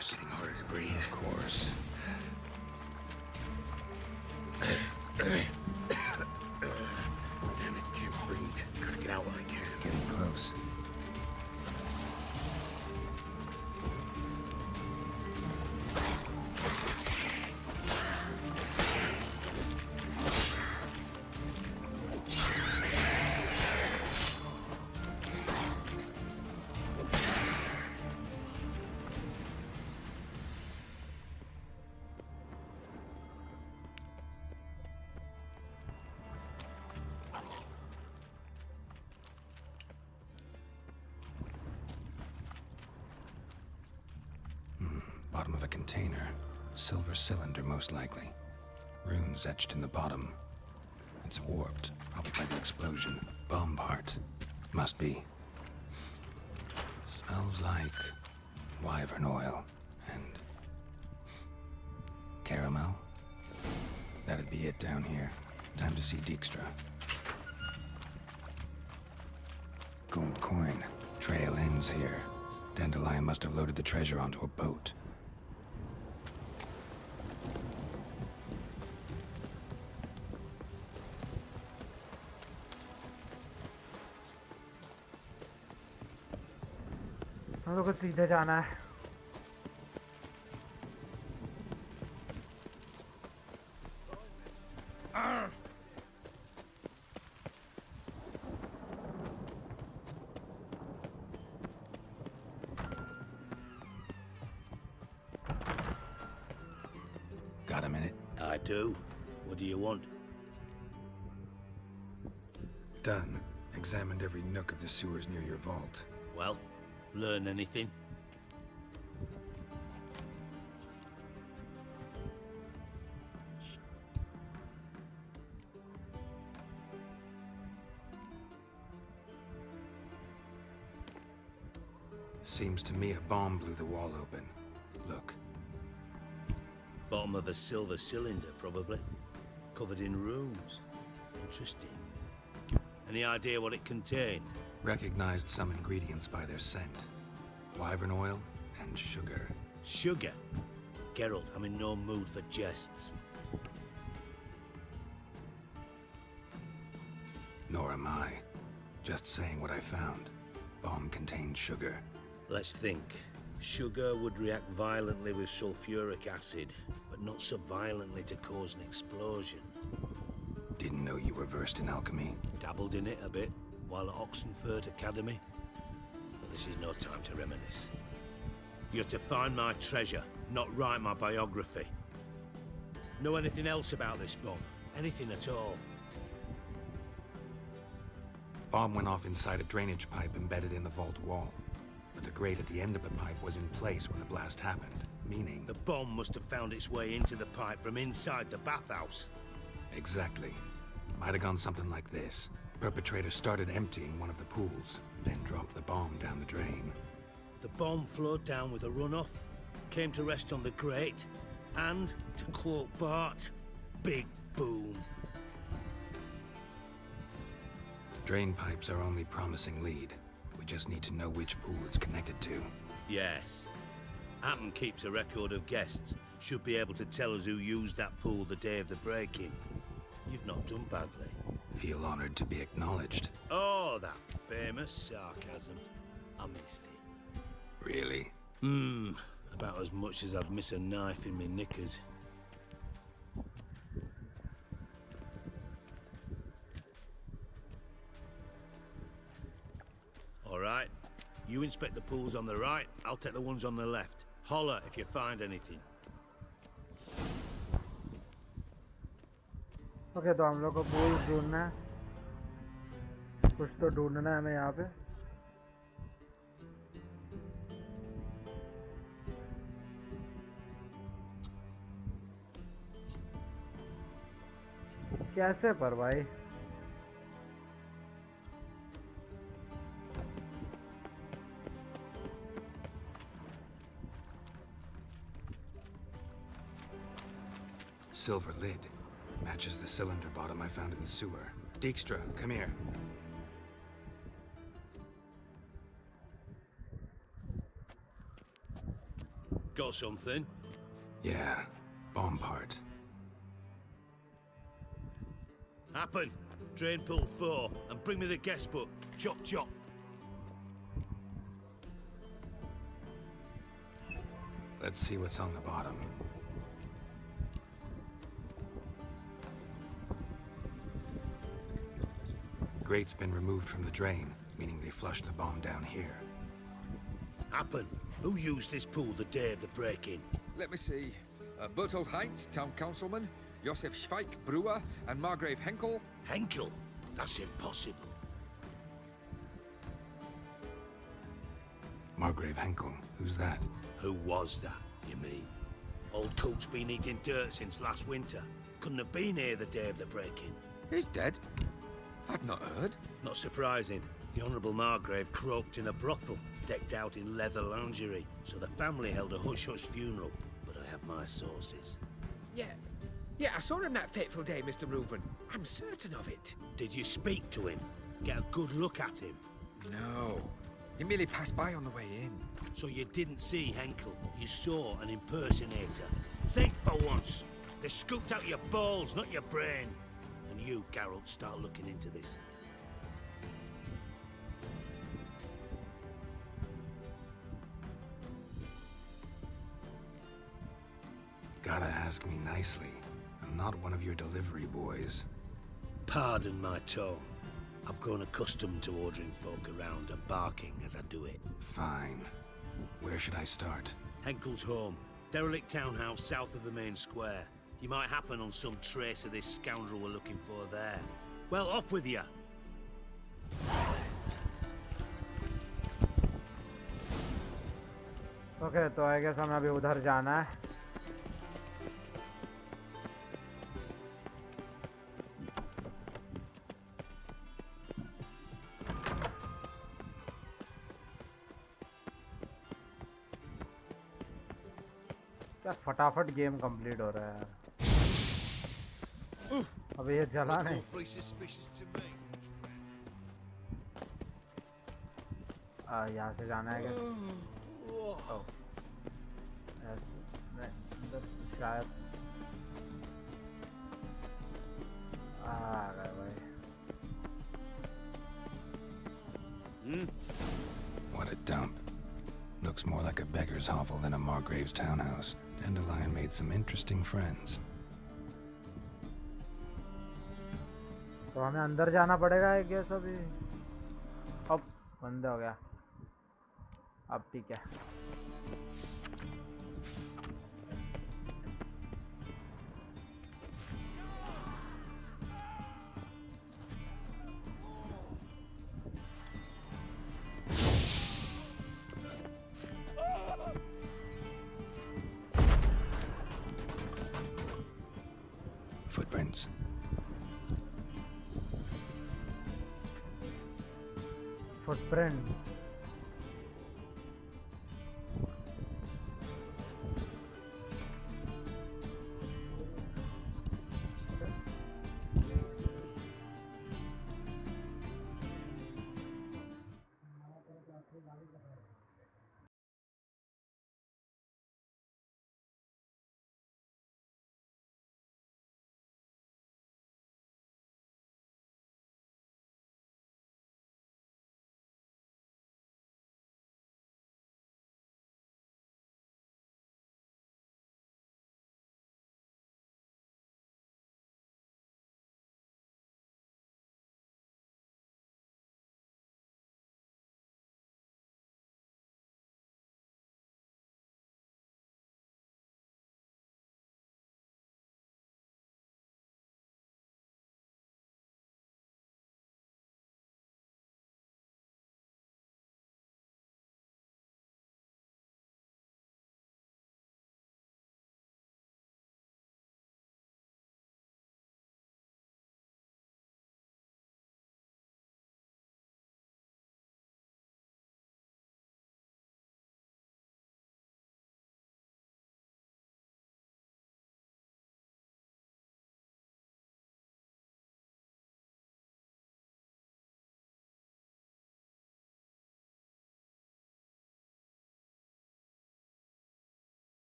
It's getting harder to breathe. Of course. Damn it, can't breathe. Gotta get out while I can. Getting close. Bottom of a container. Silver cylinder, most likely. Runes etched in the bottom. It's warped, probably by the explosion. Bomb part. Must be. Smells like wyvern oil and caramel. That'd be it down here. Time to see Dijkstra. Gold coin. Trail ends here. Dandelion must have loaded the treasure onto a boat. हम लोग को सीधे जाना है। Got a minute? I do. What do you want? Done. Examined every nook of the sewers near your vault. Well, learn anything? Seems to me a bomb blew the wall open. Look. Bottom of a silver cylinder, probably. Covered in runes. Interesting. Any idea what it contained? Recognized some ingredients by their scent. Wyvern oil and sugar. Sugar? Geralt, I'm in no mood for jests. Nor am I. Just saying what I found. Bomb contained sugar. Let's think. Sugar would react violently with sulfuric acid, but not so violently to cause an explosion. Didn't know you were versed in alchemy. Dabbled in it a bit while at Oxenford Academy. But this is no time to reminisce. You're to find my treasure, not write my biography. Know anything else about this bomb? Anything at all? Bomb went off inside a drainage pipe embedded in the vault wall. But the grate at the end of the pipe was in place when the blast happened, meaning... The bomb must have found its way into the pipe from inside the bathhouse. Exactly. Might have gone something like this. Perpetrator started emptying one of the pools, then dropped the bomb down the drain. The bomb flowed down with a runoff, came to rest on the grate, and, to quote Bart, big boom. Drain pipes are only promising lead. We just need to know which pool it's connected to. Yes. Atom keeps a record of guests. Should be able to tell us who used that pool the day of the break-in. You've not done badly. Feel honored to be acknowledged. Oh, that famous sarcasm. I missed it. Really? About as much as I'd miss a knife in my knickers. All right. You inspect the pools on the right, I'll take the ones on the left. Holler if you find anything. Okay तो हम लोग को pool ढूंढना है, कुछ तो ढूंढना है हमें यहाँ पे। कैसे पर भाई? Silver lid. Matches the cylinder bottom I found in the sewer. Dijkstra, come here. Got something? Yeah, bomb part. Happen. Drain pool 4, and bring me the guest book. Chop chop. Let's see what's on the bottom. Grate's been removed from the drain, meaning they flushed the bomb down here. Happen. Who used this pool the day of the break-in? Let me see. Bertold Heinz, town councilman, Josef Schweik, brewer, and Margrave Henkel. Henkel? That's impossible. Margrave Henkel, who's that? Who was that, you mean? Old coot's been eating dirt since last winter. Couldn't have been here the day of the break-in. He's dead? I'd not heard. Not surprising. The Honourable Margrave croaked in a brothel, decked out in leather lingerie, so the family held a hush-hush funeral. But I have my sources. Yeah, I saw him that fateful day, Mr. Reuven. I'm certain of it. Did you speak to him? Get a good look at him? No. He merely passed by on the way in. So you didn't see Henkel, you saw an impersonator. Think for once. They scooped out your balls, not your brain. And you, Geralt, start looking into this. Gotta ask me nicely. I'm not one of your delivery boys. Pardon my tone. I've grown accustomed to ordering folk around and barking as I do it. Fine. Where should I start? Henkel's home. Derelict townhouse south of the main square. You might happen on some trace of this scoundrel we're looking for there. Well, off with you! Okay, तो I guess हमें अभी उधर जाना है. क्या फटाफट game complete हो रहा है यार. अबे ये जला नहीं. यहाँ से जाना है क्या? अंदर शायद आ गए भाई. What a dump. Looks more like a beggar's hovel than a Margrave's townhouse. Dandelion made some interesting friends. तो हमें अंदर जाना पड़ेगा एक गेस अभी. अब बंद हो गया. अब ठीक है. footprints. Footprint.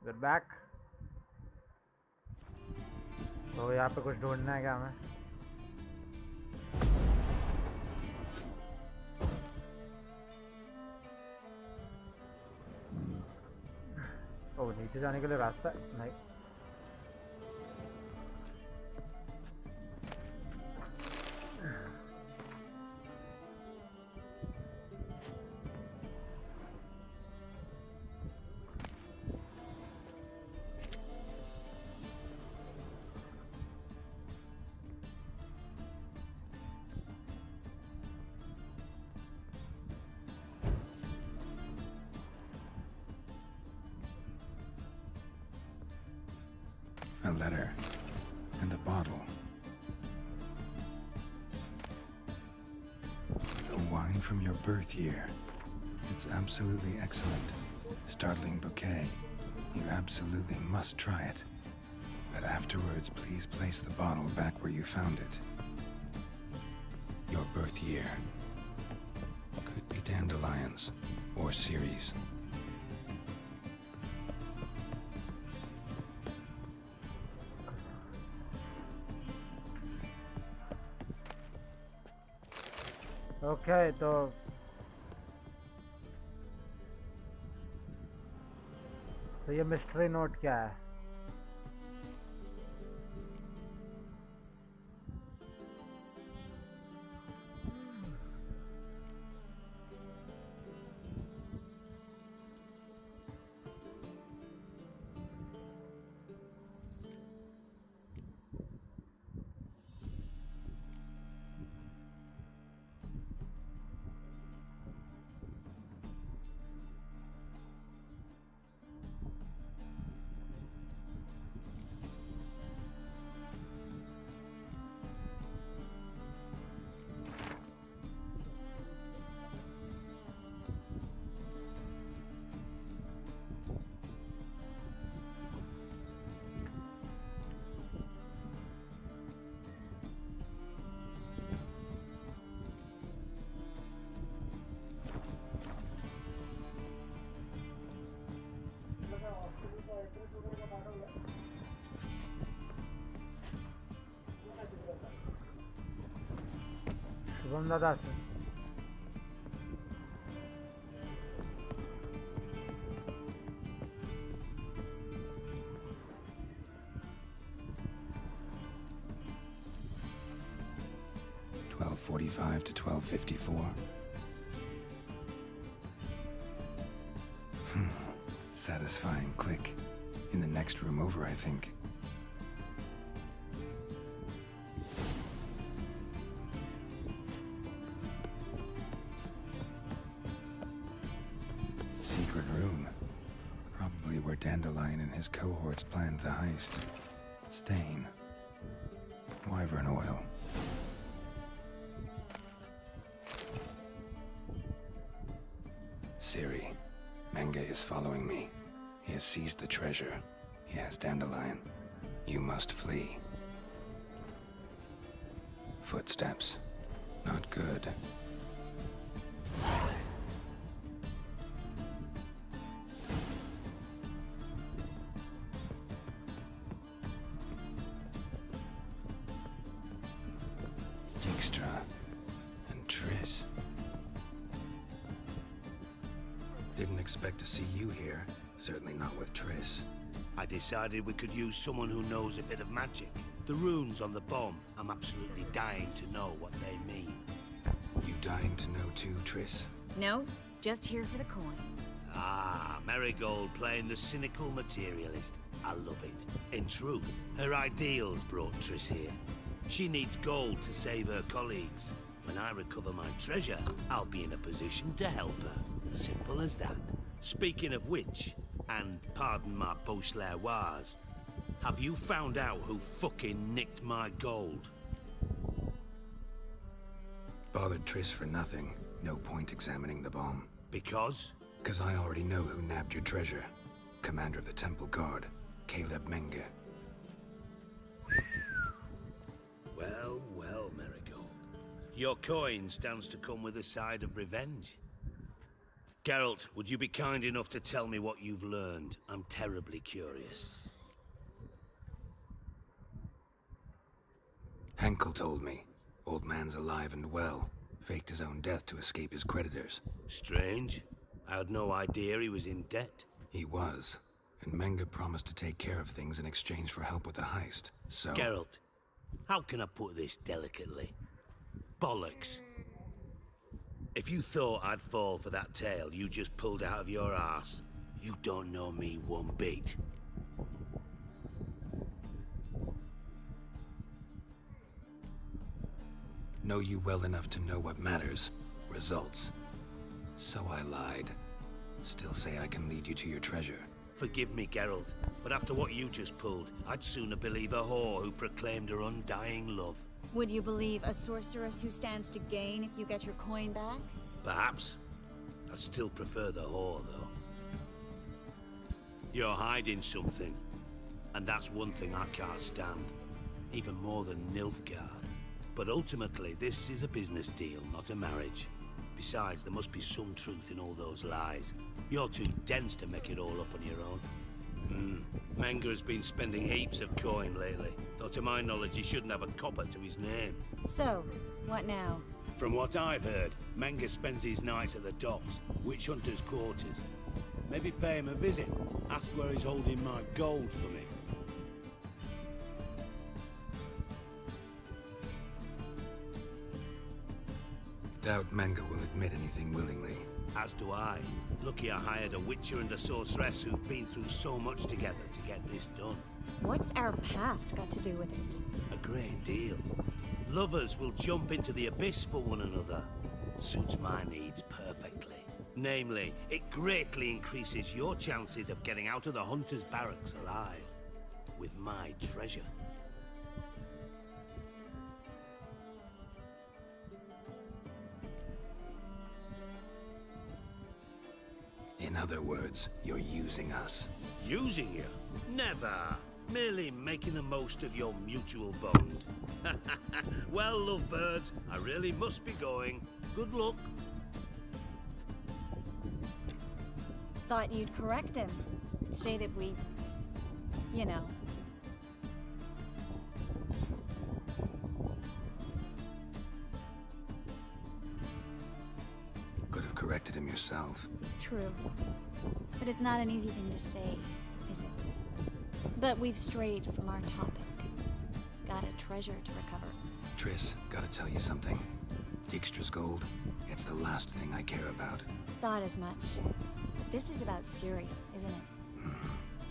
We're back. तो यहाँ पे कुछ ढूंढना है क्या हमें? ओह, नीचे जाने के लिए रास्ता नहीं. A letter and a bottle. The wine from your birth year. It's absolutely excellent. Startling bouquet. You absolutely must try it. But afterwards, please place the bottle back where you found it. Your birth year. Could be dandelions or Ceres. Okay, तो ये mystery note क्या है? शुभम दादा से 12:45 to 12:54. Satisfying click. In the next room over, I think. Secret room. Probably where Dandelion and his cohorts planned the heist. Stain. Wyvern oil. Siri. Menge is following me. He has seized the treasure. He has Dandelion. You must flee. Footsteps. Not good. Dijkstra and Triss. Didn't expect to see you here. Certainly not with Triss. I decided we could use someone who knows a bit of magic. The runes on the bomb, I'm absolutely dying to know what they mean. You dying to know too, Triss? No, just here for the coin. Ah, Marigold playing the cynical materialist. I love it. In truth, her ideals brought Triss here. She needs gold to save her colleagues. When I recover my treasure, I'll be in a position to help her. Simple as that. Speaking of which, and pardon my Beauclervoise, have you found out who fucking nicked my gold? Bothered Triss for nothing. No point examining the bomb. Because? 'Cause I already know who nabbed your treasure. Commander of the Temple Guard, Caleb Menge. Well, well, Marigold. Your coin stands to come with a side of revenge. Geralt, would you be kind enough to tell me what you've learned? I'm terribly curious. Henkel told me. Old man's alive and well. Faked his own death to escape his creditors. Strange. I had no idea he was in debt. He was. And Menge promised to take care of things in exchange for help with the heist. So... Geralt, how can I put this delicately? Bollocks. If you thought I'd fall for that tale you just pulled out of your arse, you don't know me one bit. Know you well enough to know what matters. Results. So I lied. Still say I can lead you to your treasure. Forgive me, Geralt, but after what you just pulled, I'd sooner believe a whore who proclaimed her undying love. Would you believe a sorceress who stands to gain if you get your coin back? Perhaps. I'd still prefer the whore, though. You're hiding something, and that's one thing I can't stand. Even more than Nilfgaard. But ultimately, this is a business deal, not a marriage. Besides, there must be some truth in all those lies. You're too dense to make it all up on your own. Menge has been spending heaps of coin lately, though to my knowledge he shouldn't have a copper to his name. So, what now? From what I've heard, Menge spends his nights at the docks, witch hunters' quarters. Maybe pay him a visit, ask where he's holding my gold for me. Doubt Menge will admit anything willingly. As do I. Lucky I hired a witcher and a sorceress who've been through so much together to get this done. What's our past got to do with it? A great deal. Lovers will jump into the abyss for one another. Suits my needs perfectly. Namely, it greatly increases your chances of getting out of the hunter's barracks alive. With my treasure. In other words, you're using us. Using you? Never. Merely making the most of your mutual bond. Well, lovebirds, I really must be going. Good luck. Thought you'd correct him. Say that we... you know... Could have corrected him yourself. True. But it's not an easy thing to say, is it? But we've strayed from our topic. Got a treasure to recover. Triss, gotta tell you something. Dijkstra's gold, it's the last thing I care about. Thought as much. This is about Suri, isn't it?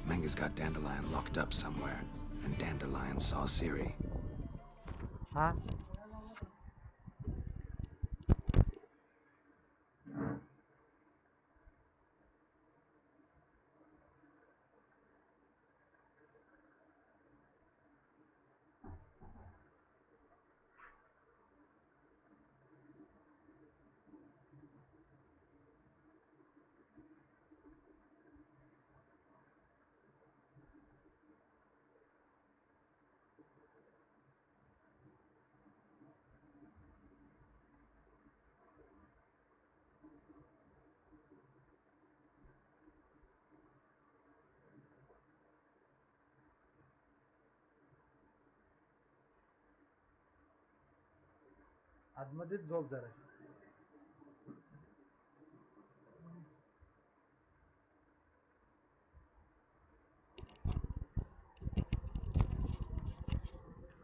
Menga's got Dandelion locked up somewhere, and Dandelion saw Siri. Huh? आतमध्येच झोप जरा.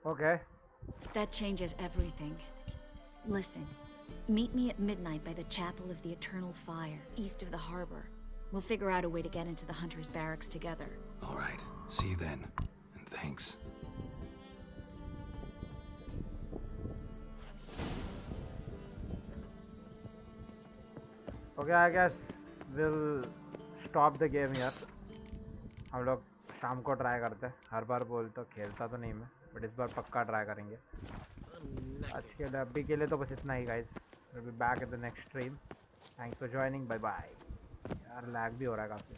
Okay. That changes everything. Listen, meet me at midnight by the Chapel of the Eternal Fire, east of the harbor. We'll figure out a way to get into the Hunter's barracks together. All right. See you then. And thanks. Okay, I guess we'll stop the game here. हम लोग शाम को try करते हैं. हर बार बोलता खेलता तो नहीं मैं, बट इस बार पक्का ट्राई करेंगे. आज के लिए अभी के लिए तो बस इतना ही guys. We'll be back at the next stream. Thanks for joining. Bye bye. यार लैग भी हो रहा है काफी.